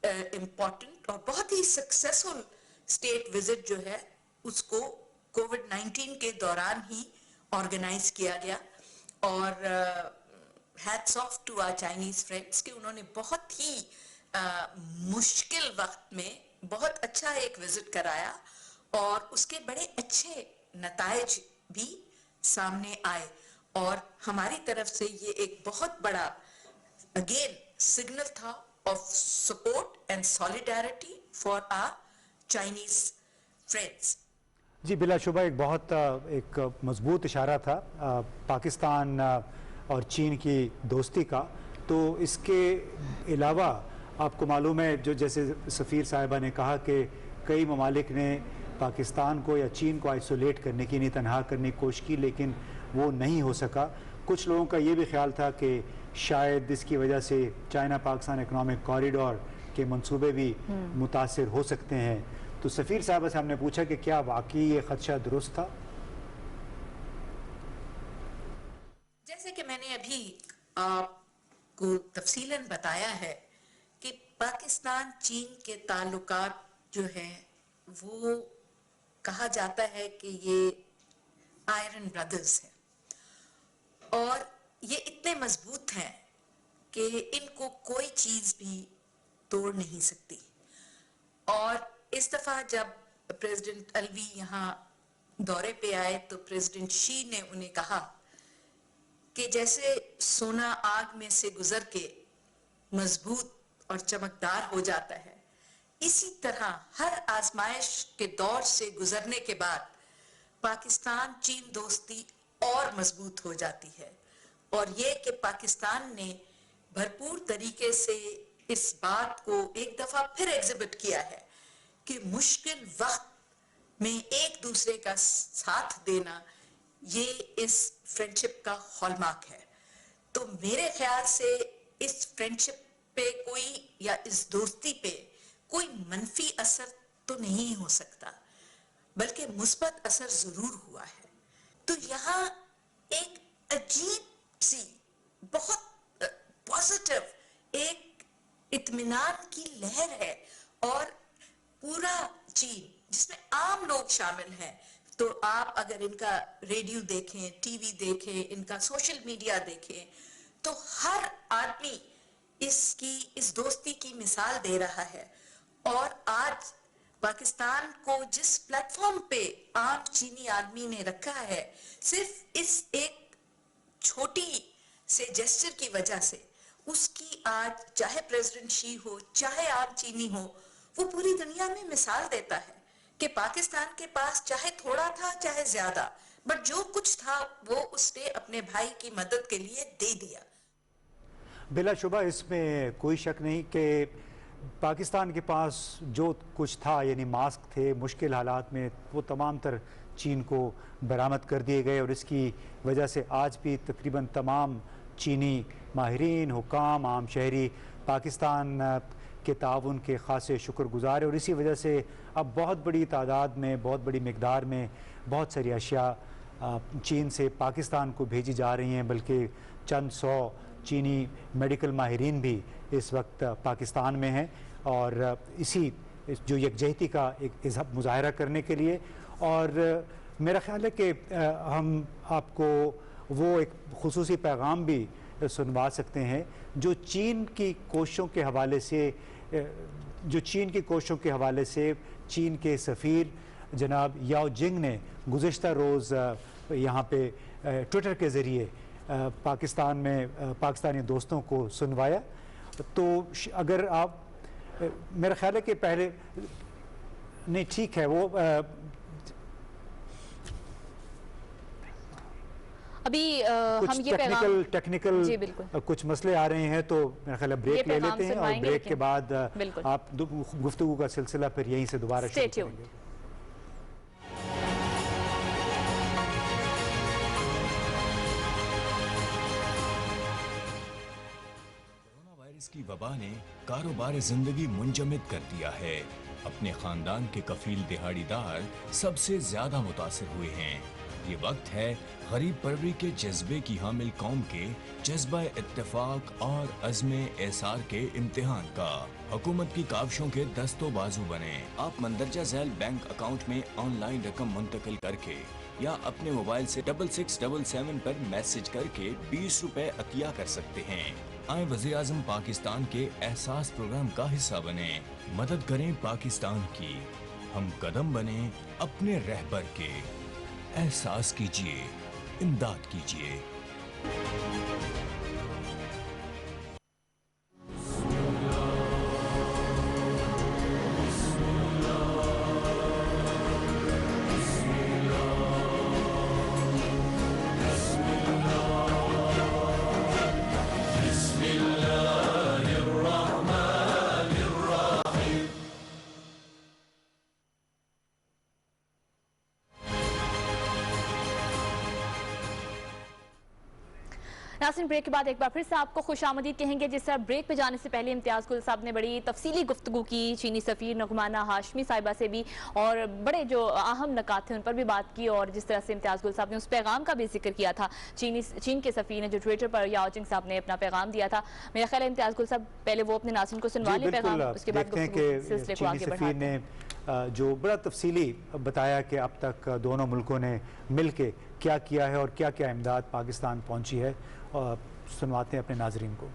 इम्पोर्टेंट और बहुत ही सक्सेसफुल स्टेट विजिट जो है उसको कोविड-19 के दौरान ही ऑर्गेनाइज किया गया। और hats off to our Chinese friends कि उन्होंने बहुत ही मुश्किल वक्त में बहुत अच्छा एक विजिट कराया और उसके बड़े अच्छे नताइज भी सामने आए। और हमारी तरफ से ये एक बहुत बड़ा अगेन सिग्नल था of support and solidarity for our Chinese friends. जी बिलाशुबा एक बहुत एक मजबूत इशारा था पाकिस्तान और चीन की दोस्ती का। तो इसके अलावा आपको मालूम है जो जैसे सफ़ीर साहिबा ने कहा कि कई ममालिक ने पाकिस्तान को या चीन को आइसोलेट करने की, नहीं तनहा करने की कोशिश की, लेकिन वो नहीं हो सका। कुछ लोगों का ये भी ख्याल था कि शायद इसकी वजह से चाइना पाकिस्तान इकनॉमिक कॉरिडोर के मंसूबे भी मुतासिर हो सकते हैं। तो सफ़ीर साहब से हमने पूछा कि क्या वाकई ये खदशा दुरुस्त था? जैसे कि मैंने अभी आपको तफसीलन बताया है कि पाकिस्तान चीन के ताल्लुकात जो हैं वो कहा जाता है कि ये आयरन ब्रदर्स हैं और ये इतने मजबूत हैं कि इनको कोई चीज भी तोड़ नहीं सकती। और इस दफा जब प्रेसिडेंट अलवी यहाँ दौरे पे आए तो प्रेसिडेंट शी ने उन्हें कहा कि जैसे सोना आग में से गुजर के मजबूत और चमकदार हो जाता है, इसी तरह हर आजमाइश के दौर से गुजरने के बाद पाकिस्तान चीन दोस्ती और मजबूत हो जाती है। और ये कि पाकिस्तान ने भरपूर तरीके से इस बात को एक दफा फिर एग्जिबिट किया है कि मुश्किल वक्त में एक दूसरे का साथ देना ये इस फ्रेंडशिप का हॉलमार्क है। तो मेरे ख्याल से इस फ्रेंडशिप पे कोई या इस दोस्ती पे कोई मनफी असर तो नहीं हो सकता, बल्कि मुस्बत असर जरूर हुआ है। तो यहाँ एक अजीब सी बहुत पॉजिटिव एक इत्मीनान की लहर है और पूरा चीन जिसमें आम लोग शामिल हैं। तो आप अगर इनका रेडियो देखें, टीवी देखें, इनका सोशल मीडिया देखें, तो हर आदमी इस दोस्ती की मिसाल दे रहा है। और आज पाकिस्तान को जिस प्लेटफॉर्म पे आम चीनी आदमी ने रखा है, सिर्फ इस एक छोटी से जेस्चर की वजह से, उसकी आज चाहे प्रेसिडेंट शी हो चाहे आम चीनी हो, वो पूरी दुनिया में मिसाल देता है कि पाकिस्तान के पास चाहे थोड़ा था चाहे ज्यादा, बट जो कुछ था वो उसने अपने भाई की मदद के लिए दे दिया। बिलाशुबा इसमें कोई शक नहीं कि पाकिस्तान के पास जो कुछ था, यानी मास्क थे, मुश्किल हालात में वो तमाम तर चीन को बरामद कर दिए गए और इसकी वजह से आज भी तकरीबन तमाम चीनी माहिरीन, हुकाम, आम शहरी पाकिस्तान के ताउन के खासे शुक्रगुजार है और इसी वजह से अब बहुत बड़ी तादाद में, बहुत बड़ी मकदार में बहुत सारी अशिया चीन से पाकिस्तान को भेजी जा रही हैं, बल्कि चंद सौ चीनी मेडिकल माहिरीन भी इस वक्त पाकिस्तान में हैं और इसी जो यकजहती का एक मुजाहरा करने के लिए। और मेरा ख्याल है कि हम आपको वो एक खुसूसी पैगाम भी सुनवा सकते हैं जो चीन की कोशिशों के हवाले से चीन के सफ़ीर जनाब याओ जिंग ने गुज़िश्ता रोज़ यहाँ पे ट्विटर के ज़रिए पाकिस्तान में पाकिस्तानी दोस्तों को सुनवाया। तो अगर आप, मेरा ख्याल है कि पहले नहीं, ठीक है, वो अभी कुछ हम ये टेक्निकल कुछ मसले आ रहे हैं, तो मेरा ख्याल है ब्रेक ले लेते हैं और ब्रेक के बाद आप गुफ्तगू का सिलसिला फिर यहीं से दोबारा शुरू करेंगे। की वबा ने कारोबार जिंदगी मुंजमद कर दिया है। अपने खानदान के कफील दिहाड़ीदार सबसे ज्यादा मुतासिर हुए हैं। ये वक्त है गरीब परवरी के जज्बे की हामिल कौम के जज्बा इत्तेफाक और अज़्मे एसार के इम्तिहान का। हुकूमत की काविशों के दस्तो बाजू बने। आप मंदरजा झैल बैंक अकाउंट में ऑनलाइन रकम मुंतकिल करके या अपने मोबाइल से 6677 पर मैसेज करके 20 रुपए अतिया कर सकते हैं। आए वज़ीर-ए-आज़म पाकिस्तान के एहसास प्रोग्राम का हिस्सा बने। मदद करें पाकिस्तान की, हम कदम बने अपने रहबर के। एहसास कीजिए, इमदाद कीजिए। नाज़रीन, ब्रेक के बाद एक बार फिर से आपको खुशामदीद कहेंगे। जिस तरह ब्रेक पे जाने से पहले इम्तियाज़ गुल साहब ने बड़ी तफसीली गुफ्तगू की चीनी सफ़ीर नुगमाना हाशमी साहिबा से भी, और बड़े जो अहम नकात थे उन पर भी बात की, और जिस तरह से इम्तियाज़ गुल साहब ने उस पैगाम का भी जिक्र किया था चीन के सफ़ीर ने जो ट्विटर पर याओ जिंग साहब ने अपना पैगाम दिया था। मेरा ख्याल है इम्तियाज़ गुल साहब पहले वो अपने नाज़रीन को सुनवा लें पैगाम, उसके बाद सिलसिले को आगे बढ़ाते हैं। जो बड़ा तफसीली बताया कि अब तक दोनों मुल्कों ने मिल के क्या किया है और क्या क्या इमदाद पाकिस्तान पहुंची है, और सुनवाते हैं अपने नाजरीन को।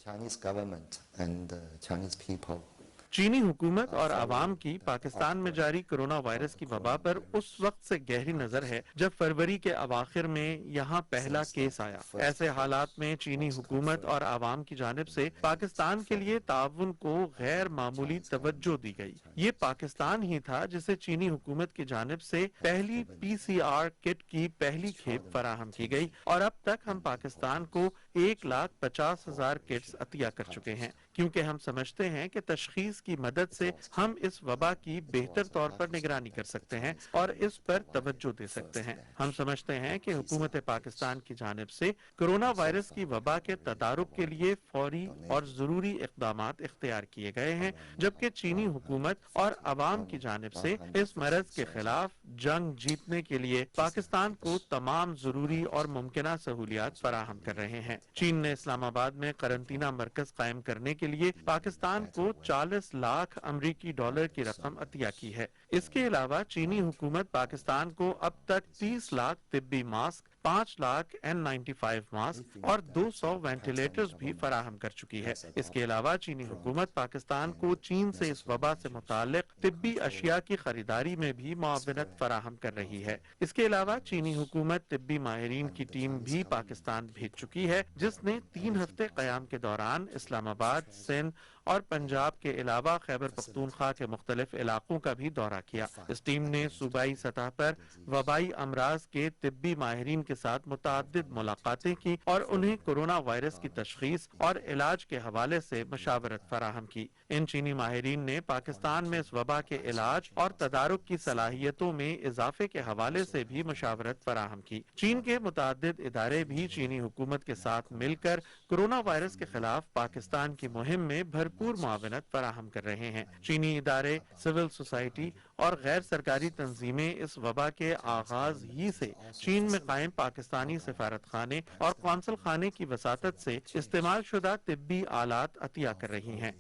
Chinese government and the Chinese people चीनी हुकूमत और आवाम की पाकिस्तान में जारी कोरोना वायरस की वबा पर उस वक्त से गहरी नजर है जब फरवरी के अवाखिर में यहाँ पहला केस आया। ऐसे हालात में चीनी हुकूमत और आवाम की जानिब से पाकिस्तान के लिए ताउन को गैर मामूली तवज्जो दी गई। ये पाकिस्तान ही था जिसे चीनी हुकूमत की जानिब से पहली PCR किट की पहली खेप फराहम की गई, और अब तक हम पाकिस्तान को 1,50,000 किट्स अतिया कर चुके हैं, क्योंकि हम समझते हैं कि तशखीस की मदद से हम इस वबा की बेहतर तौर पर निगरानी कर सकते हैं और इस पर तवज्जो दे सकते हैं। हम समझते हैं कि हुकूमत पाकिस्तान की जानिब से कोरोना वायरस की वबा के तदारुक के लिए फौरी और जरूरी इक़दामात इख्तियार किए गए हैं, जबकि चीनी हुकूमत और अवाम की जानिब से इस मरज के खिलाफ जंग जीतने के लिए पाकिस्तान को तमाम जरूरी और मुमकिना सहूलियात फराहम कर रहे हैं। चीन ने इस्लामाबाद में करंतना मरकज कायम करने के लिए पाकिस्तान को 40 लाख अमरीकी डॉलर की रकम अतिया की है। इसके अलावा चीनी हुकूमत पाकिस्तान को अब तक 30 लाख तिब्बी मास्क, 5 लाख N95 मास्क और 200 वेंटिलेटर्स भी फराहम कर चुकी है। इसके अलावा चीनी हुकूमत पाकिस्तान को चीन से इस वबा से मुताल्लिक तिब्बी अशिया की खरीदारी में भी मुआवनत फराहम कर रही है। इसके अलावा चीनी हुकूमत तिब्बी माहिरीन की टीम भी पाकिस्तान भेज चुकी है, जिसने 3 हफ्ते कयाम के दौरान इस्लामाबाद, सिंध और पंजाब के अलावा खैबर पख्तूनख्वा के मुख्तलिफ इलाकों का भी दौरा किया। इस टीम ने सूबाई सतह पर वबाई अमराज के तिब्बी माहिरीन के साथ मुतअद्दिद मुलाकातें की और उन्हें कोरोना वायरस की तशखीस और इलाज के हवाले से मशावरत फराहम की। इन चीनी माहिरीन ने पाकिस्तान में इस वबा के इलाज और तदारुक की सलाहियतों में इजाफे के हवाले से भी मशावरत फराहम की। चीन के मुतअद्दिद इदारे भी चीनी हुकूमत के साथ मिलकर कोरोना वायरस के खिलाफ पाकिस्तान की मुहिम में भरपूर मुआवनत फराहम कर रहे हैं। चीनी इदारे, सिविल सोसाइटी और गैर सरकारी तंजीमें इस वबा के आगाज ही से चीन में कायम पाकिस्तानी सिफारत खाने और कौंसल खाने की वसातत से इस्तेमाल शुदा तिब्बी आलात अतिया कर रही हैं।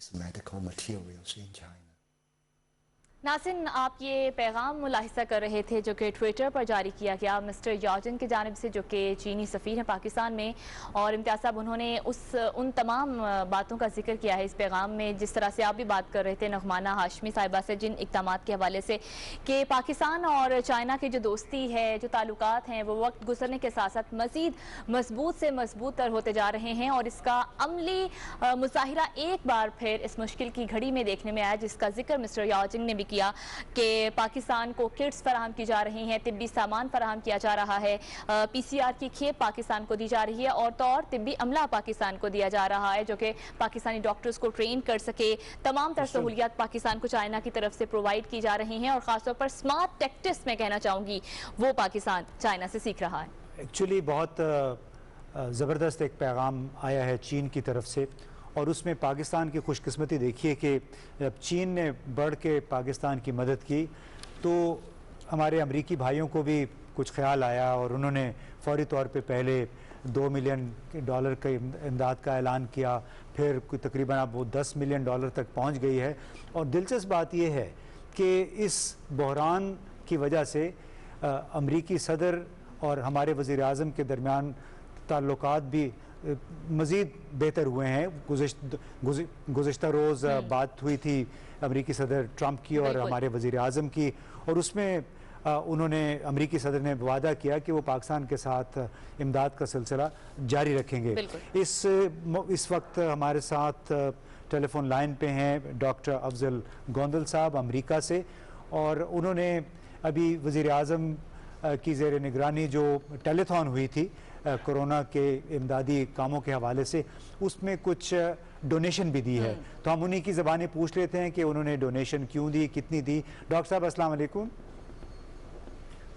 नासिन, आप ये पैगाम मुलाहिजा कर रहे थे जो कि ट्विटर पर जारी किया गया मिस्टर याजिन की जानिब से, जो कि चीनी सफ़ीर हैं पाकिस्तान में, और इम्तियाज़ साहब उन्होंने उन तमाम बातों का जिक्र किया है इस पैगाम में, जिस तरह से आप भी बात कर रहे थे नगमाना हाशमी साहिबा से, जिन इक़दाम के हवाले से कि पाकिस्तान और चाइना की जो दोस्ती है, जो ताल्लुकात हैं, वो वक्त गुजरने के साथ साथ मज़ीद मजबूत से मजबूत तर होते जा रहे हैं। और इसका अमली मुज़ाहिरा एक बार फिर इस मुश्किल की घड़ी में देखने में आया, जिसका जिक्र मिस्टर याजिन ने भी किया कि पाकिस्तान को किट्स फराहम की जा रही हैं, तिब्बी सामान फराहम किया जा रहा है, PCR की खेप पाकिस्तान को दी जा रही है और तौर तिब्बी अमला पाकिस्तान को दिया जा रहा है जो कि पाकिस्तानी डॉक्टर्स को ट्रेन कर सके। तमाम तर सहूलियात पाकिस्तान को चाइना की तरफ से प्रोवाइड की जा रही हैं और ख़ासतौर पर स्मार्ट टैक्टिक्स में कहना चाहूँगी वो पाकिस्तान चाइना से सीख रहा है। एक्चुअली बहुत ज़बरदस्त एक पैगाम आया है चीन की तरफ से, और उसमें पाकिस्तान की खुशकिस्मती देखिए कि जब चीन ने बढ़ के पाकिस्तान की मदद की तो हमारे अमरीकी भाइयों को भी कुछ ख्याल आया और उन्होंने फौरी तौर पे पहले $2 मिलियन के इमदाद का ऐलान किया, फिर तकरीबन अब वो $10 मिलियन तक पहुंच गई है। और दिलचस्प बात यह है कि इस बहरान की वजह से अमरीकी सदर और हमारे वज़ीर आज़म के दरमियान ताल्लुकात भी मज़ीद बेहतर हुए हैं। गुज़िश्ता रोज़ बात हुई थी अमरीकी सदर ट्रंप की और हमारे वज़ीर आज़म की, और उसमें उन्होंने अमरीकी सदर ने वादा किया कि वो पाकिस्तान के साथ इमदाद का सिलसिला जारी रखेंगे। इस वक्त हमारे साथ टेलीफोन लाइन पे हैं डॉक्टर अफजल गोंदल साहब अमरीका से, और उन्होंने अभी वज़ीर आज़म की ज़ेर निगरानी जो टेलीथॉन हुई थी कोरोना के इमदादी कामों के हवाले से, उसमें कुछ डोनेशन भी दी है, तो हम उन्हीं की ज़बानी पूछ लेते हैं कि उन्होंने डोनेशन क्यों दी, कितनी दी। डॉक्टर साहब अस्सलाम वालेकुम।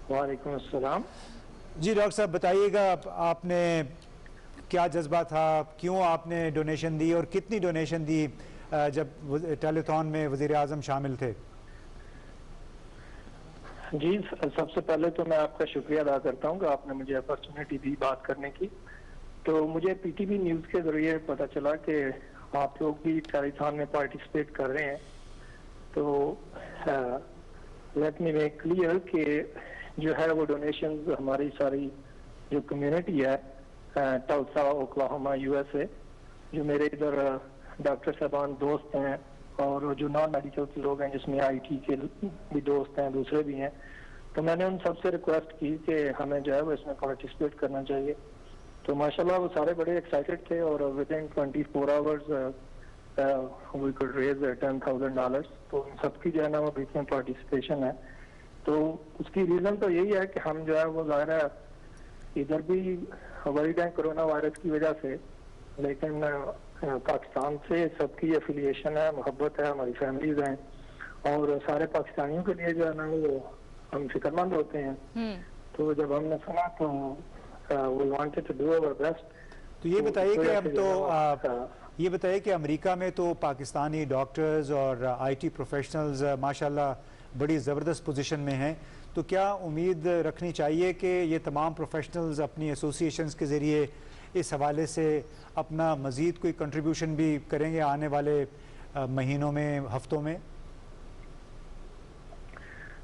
वालेकुम अस्सलाम। जी डॉक्टर साहब बताइएगा, आपने क्या जज्बा था, क्यों आपने डोनेशन दी और कितनी डोनेशन दी जब टेलीथॉन में वज़ीर आज़म शामिल थे? जी, सबसे पहले तो मैं आपका शुक्रिया अदा करता हूँ कि आपने मुझे अपॉर्चुनिटी दी बात करने की। तो मुझे पीटीवी न्यूज़ के जरिए पता चला कि आप लोग भी टेलीथॉन में पार्टिसिपेट कर रहे हैं। तो लेट मी मेक क्लियर कि जो है वो डोनेशन हमारी सारी जो कम्युनिटी है टल्सा ओक्लाहोमा USA, जो मेरे इधर डॉक्टर साहबान दोस्त हैं और जो नॉन मेडिकल के लोग हैं जिसमें IT के भी दोस्त हैं, दूसरे भी हैं, तो मैंने उन सबसे रिक्वेस्ट की कि हमें जो है वो इसमें पार्टिसिपेट करना चाहिए। तो माशाल्लाह वो सारे बड़े एक्साइटेड थे और within 24 hours we could raise $10,000। तो सबकी जो है ना वो बीच में पार्टिसिपेशन है। तो उसकी रीज़न तो यही है कि हम जो है वो ज़ाहिर है इधर भी वर्ल्ड है कोरोना वायरस की वजह से, लेकिन पाकिस्तान से सबकी एफिलिएशन है, मोहब्बत है, हमारी फैमिलीज हैं और सारे पाकिस्तानियों के लिए जो है ना वो हम फिक्रमंद होते हैं। तो जब हमने सुना तो we wanted to do our best. तो ये बताइए कि अब ये बताइए कि अमेरिका में तो पाकिस्तानी डॉक्टर्स और IT प्रोफेशनल्स माशाल्लाह बड़ी ज़बरदस्त पोजीशन में हैं, तो क्या उम्मीद रखनी चाहिए कि ये तमाम प्रोफेशनल्स अपनी एसोसिएशंस के ज़रिए इस हवाले से अपना मज़ीद कोई कंट्रीब्यूशन भी करेंगे आने वाले महीनों में, हफ्तों में?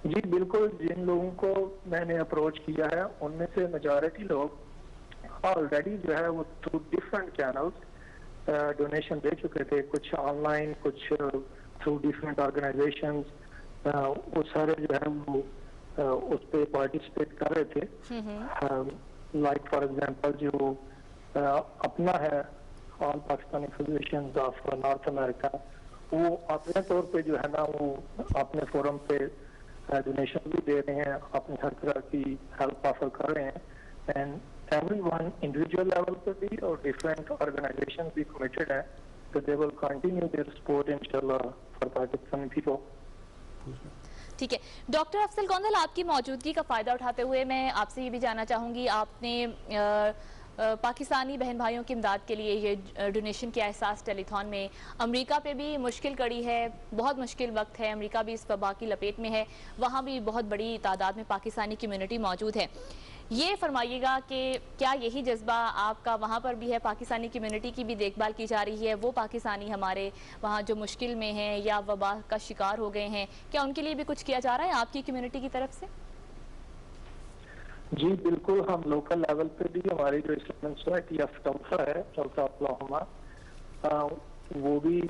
जी बिल्कुल, जिन लोगों को मैंने अप्रोच किया है उनमें से मेजॉरिटी लोग ऑलरेडी जो है वो थ्रू डिफरेंट चैनल्स डोनेशन दे चुके थे, कुछ ऑनलाइन, कुछ थ्रू डिफरेंट ऑर्गेनाइजेशंस, वो सारे जो है वो उस पर पार्टिसिपेट कर रहे थे। लाइक फॉर एग्जांपल जो अपना है all Pakistani federation of north America, वो अपने तौर पे जो है ना वो अपने फोरम पे डोनेशन भी दे रहे हैं, अपनी हर तरह की हेल्प ऑफर कर रहे हैं। एंड एवरीवन इंडिविजुअल लेवल पे भी और डिफरेंट ऑर्गेनाइजेशन भी कमिटेड है तो they will continue their support इंशाल्लाह फॉर पाकिस्तानी पीपल। ठीक है, डॉक्टर अफजल गोंदल, आपकी मौजूदगी का फ़ायदा उठाते हुए मैं आपसे ये भी जानना चाहूँगी, आपने पाकिस्तानी बहन भाइयों की इमदाद के लिए ये डोनेशन किया एहसास टेलीथॉन में। अमेरिका पे भी मुश्किल कड़ी है, बहुत मुश्किल वक्त है, अमेरिका भी इस वबा की लपेट में है, वहाँ भी बहुत बड़ी तादाद में पाकिस्तानी कम्युनिटी मौजूद है। ये फरमाइएगा कि क्या यही जज्बा आपका वहाँ पर भी है, पाकिस्तानी कम्युनिटी की भी देखभाल की जा रही है, वो पाकिस्तानी हमारे वहाँ जो मुश्किल में हैं या वबा का शिकार हो गए हैं, क्या उनके लिए भी कुछ किया जा रहा है आपकी कम्युनिटी की तरफ से? जी बिल्कुल, हम लोकल लेवल पे भी हमारी जो इस्लामिक सोसाइटी ऑफ टल्सा है, टल्सा ओक्लाहोमा, वो भी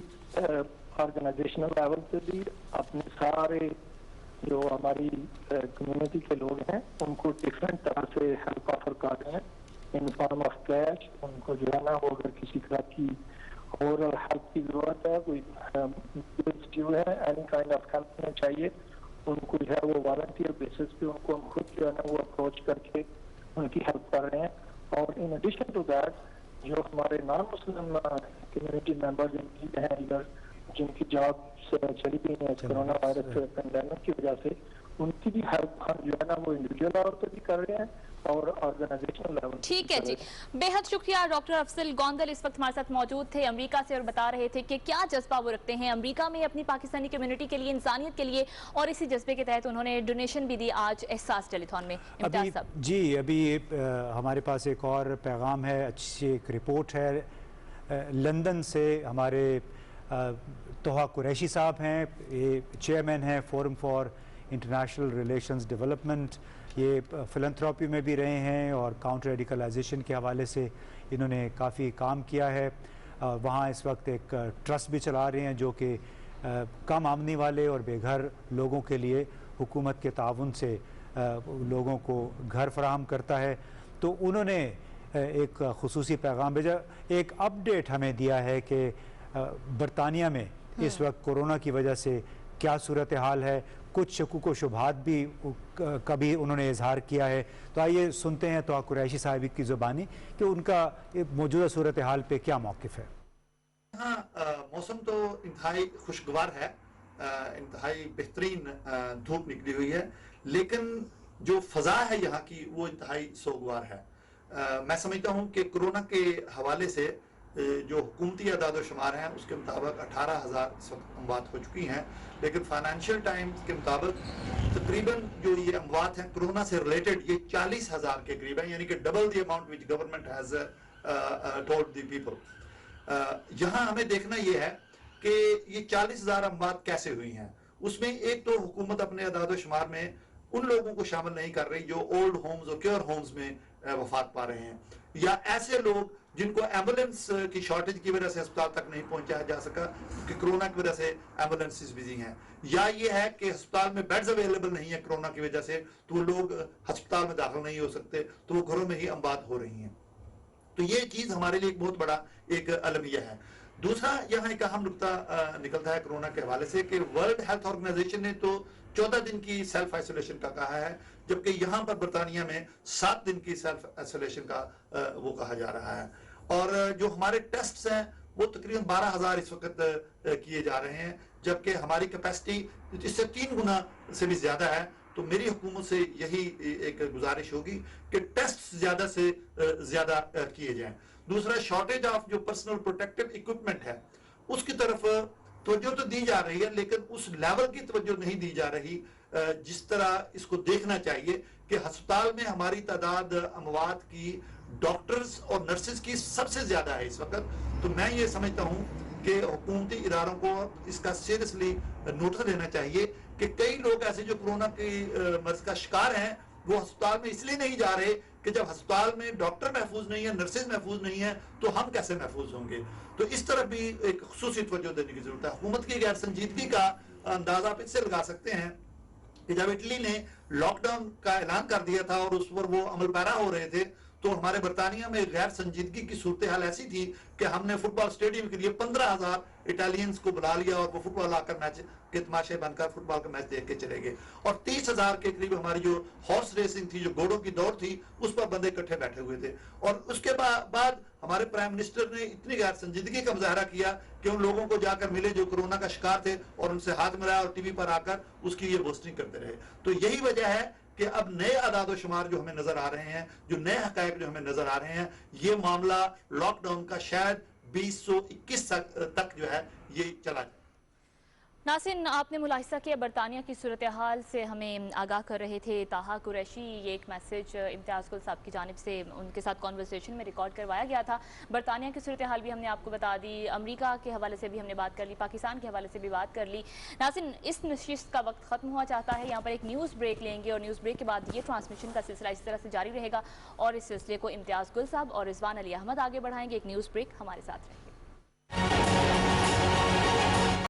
ऑर्गेनाइजेशनल लेवल पे भी अपने सारे जो हमारी कम्युनिटी के लोग हैं उनको डिफरेंट तरह से हेल्प ऑफर कर रहे हैं इन फॉर्म ऑफ कैश। उनको जो है ना वो अगर किसी तरह की और हेल्प की जरूरत है, कोई जो है एनी काइंड ऑफ हेल्प में चाहिए, उनको जो है वो वॉलंटियर बेसिस पे उनको हम खुद जो है ना वो अप्रोच करके उनकी हेल्प कर रहे हैं। और इन एडिशन टू दैट जो हमारे नॉन मुस्लिम कम्युनिटी मेंबर जिनकी हैं इधर, जिनकी जॉब चली गई है कोरोना वायरस पेंडेमिक की वजह से, उनकी भी हेल्प हम जो है ना वो इंडिविजुअल लेवल पे भी कर रहे हैं और ऑर्गेनाइजेशनल लेवल। ठीक है जी, बेहद शुक्रिया। डॉक्टर अफजल गोंदल इस वक्त हमारे साथ मौजूद थे अमेरिका से और बता रहे थे कि क्या जज्बा वो रखते हैं अमेरिका में अपनी पाकिस्तानी कम्युनिटी के लिए, इंसानियत के लिए, और इसी जज्बे के तहत उन्होंने डोनेशन भी दी आज एहसास टेलीथॉन में। इम्तियाज साहब जी, अभी हमारे पास एक और पैगाम है, अच्छी एक रिपोर्ट है लंदन से। हमारे तोहा कुरैशी साहब हैं, ये चेयरमैन हैं forum for international relations development, ये फिलंथ्रॉपी में भी रहे हैं और काउंटर रेडिकलाइजेशन के हवाले से इन्होंने काफ़ी काम किया है। वहाँ इस वक्त एक ट्रस्ट भी चला रहे हैं जो कि कम आमदनी वाले और बेघर लोगों के लिए हुकूमत के ताउन से लोगों को घर फराहम करता है। तो उन्होंने एक खुसूसी पैगाम भेजा, एक अपडेट हमें दिया है कि बरतानिया में इस वक्त कोरोना की वजह से क्या सूरत हाल है, कुछ शकूक व शुबहात भी कभी उन्होंने इजहार किया है। तो आइए सुनते हैं तो कुरैशी साहिब की ज़ुबानी कि उनका मौजूदा सूरत हाल पे क्या मौक़िफ़ है। हाँ, मौसम तो इंतहाई खुशगवार है, इंतहाई बेहतरीन धूप निकली हुई है, लेकिन जो फ़ज़ा है यहाँ की वो इंतहाई सोगवार है। मैं समझता हूँ कि कोरोना के हवाले से जो हुकूमती अदाद शुमार हैं उसके मुताबिक 18,000 इस वक्त अमवात हो चुकी हैं, लेकिन फाइनेंशियल टाइम्स के मुताबिक तकरीबन जो ये अमवात हैं कोरोना से रिलेटेड ये 40,000 के करीब हैं, यानी कि double the amount which government has told the people. यहाँ हमें देखना ये है कि ये 40,000 अमवात कैसे हुई हैं। उसमें एक तो हुकूमत अपने अदाद शुमार में उन लोगों को शामिल नहीं कर रही जो ओल्ड होम्स और केयर होम्स में वफात पा रहे हैं, या ऐसे लोग जिनको एम्बुलेंस की शॉर्टेज की वजह से अस्पताल तक नहीं पहुंचाया जा सका क्योंकि कोरोना की वजह से एम्बुलेंसेस बिजी हैं, या ये है कि अस्पताल में बेड्स अवेलेबल नहीं है कोरोना की वजह से, तो वो लोग अस्पताल में दाखिल नहीं हो सकते, तो वो घरों में ही अमवात हो रही हैं। तो ये चीज हमारे लिए एक बहुत बड़ा एक अलमिया है। दूसरा यहाँ एक अहम नुकता निकलता है कोरोना के हवाले से कि वर्ल्ड हेल्थ ऑर्गेनाइजेशन ने तो 14 दिन की सेल्फ आइसोलेशन का कहा है, जबकि यहाँ पर बरतानिया में 7 दिन की सेल्फ आइसोलेशन का वो कहा जा रहा है। और जो हमारे टेस्ट्स हैं वो तकरीबन 12,000 इस वक्त किए जा रहे हैं, जबकि हमारी कैपेसिटी इससे 3 गुना से भी ज्यादा है। तो मेरी हुकूमत से यही एक गुजारिश होगी कि टेस्ट ज्यादा से ज्यादा किए जाएं। दूसरा, शॉर्टेज ऑफ जो पर्सनल प्रोटेक्टिव इक्विपमेंट है उसकी तरफ तवज्जो तो दी जा रही है, लेकिन उस लेवल की तवज्जो नहीं दी जा रही जिस तरह इसको देखना चाहिए कि अस्पताल में हमारी तादाद अमवात की डॉक्टर्स और नर्सेज की सबसे ज्यादा है इस वक्त। तो मैं ये समझता हूं कि हुकूमती इदारों को इसका सीरियसली नोटिस लेना चाहिए कि कई लोग ऐसे जो कोरोना की मर्ज का शिकार हैं वो अस्पताल में इसलिए नहीं जा रहे कि जब अस्पताल में डॉक्टर महफूज नहीं है, नर्सेज महफूज नहीं है, तो हम कैसे महफूज होंगे। तो इस तरफ भी एक खुसूसी तवज्जो देने की जरूरत है। हुकूमत की गैर संजीदगी का अंदाजा आप इससे लगा सकते हैं कि जब इटली ने लॉकडाउन का ऐलान कर दिया था और उस पर वो अमल पैरा हो रहे थे, तो हमारे बरतानिया में गैर संजीदगी की सूरत हाल ऐसी थी कि हमने फुटबॉल स्टेडियम के लिए 15,000 इटालियंस को बुला लिया और वो फुटबॉल आकर मैच के तमाशे बनकर फुटबॉल का मैच देख के चले गए। और 30,000 के करीब हमारी जो हॉर्स रेसिंग थी, जो घोड़ों की दौड़ थी, उस पर बंदे इकट्ठे बैठे हुए थे। और उसके बाद हमारे प्राइम मिनिस्टर ने इतनी गैर संजीदगी का मुजाहरा किया कि उन लोगों को जाकर मिले जो कोरोना का शिकार थे और उनसे हाथ मिलाया और टीवी पर आकर उसकी ये बोस्टिंग करते रहे। तो यही वजह है कि अब नए आदाद शुमार जो हमें नजर आ रहे हैं, जो नए हकायक जो हमें नजर आ रहे हैं, ये मामला लॉकडाउन का शायद 2021 तक जो है ये चला जाए। नासिन, आपने मुलाहिजा किया बरतानिया की सूरत हाल से हमें आगाह कर रहे थे ताहा कुरैशी। ये एक मैसेज इम्तियाज़ गुल साहब की जानिब से उनके साथ कॉन्वर्सेशन में रिकॉर्ड करवाया गया था। बरतानिया की सूरत हाल भी हमने आपको बता दी, अमेरिका के हवाले से भी हमने बात कर ली, पाकिस्तान के हवाले से भी बात कर ली। नासिन, इस नशिस्त का वक्त ख़त्म हुआ चाहता है, यहाँ पर एक न्यूज़ ब्रेक लेंगे और न्यूज़ ब्रेक के बाद ये ट्रांसमिशन का सिलसिला इस तरह से जारी रहेगा और इस सिलसिले को इम्तियाज़ गुल साहब और रिजवान अली अहमद आगे बढ़ाएंगे। एक न्यूज़ ब्रेक, हमारे साथ रहेंगे।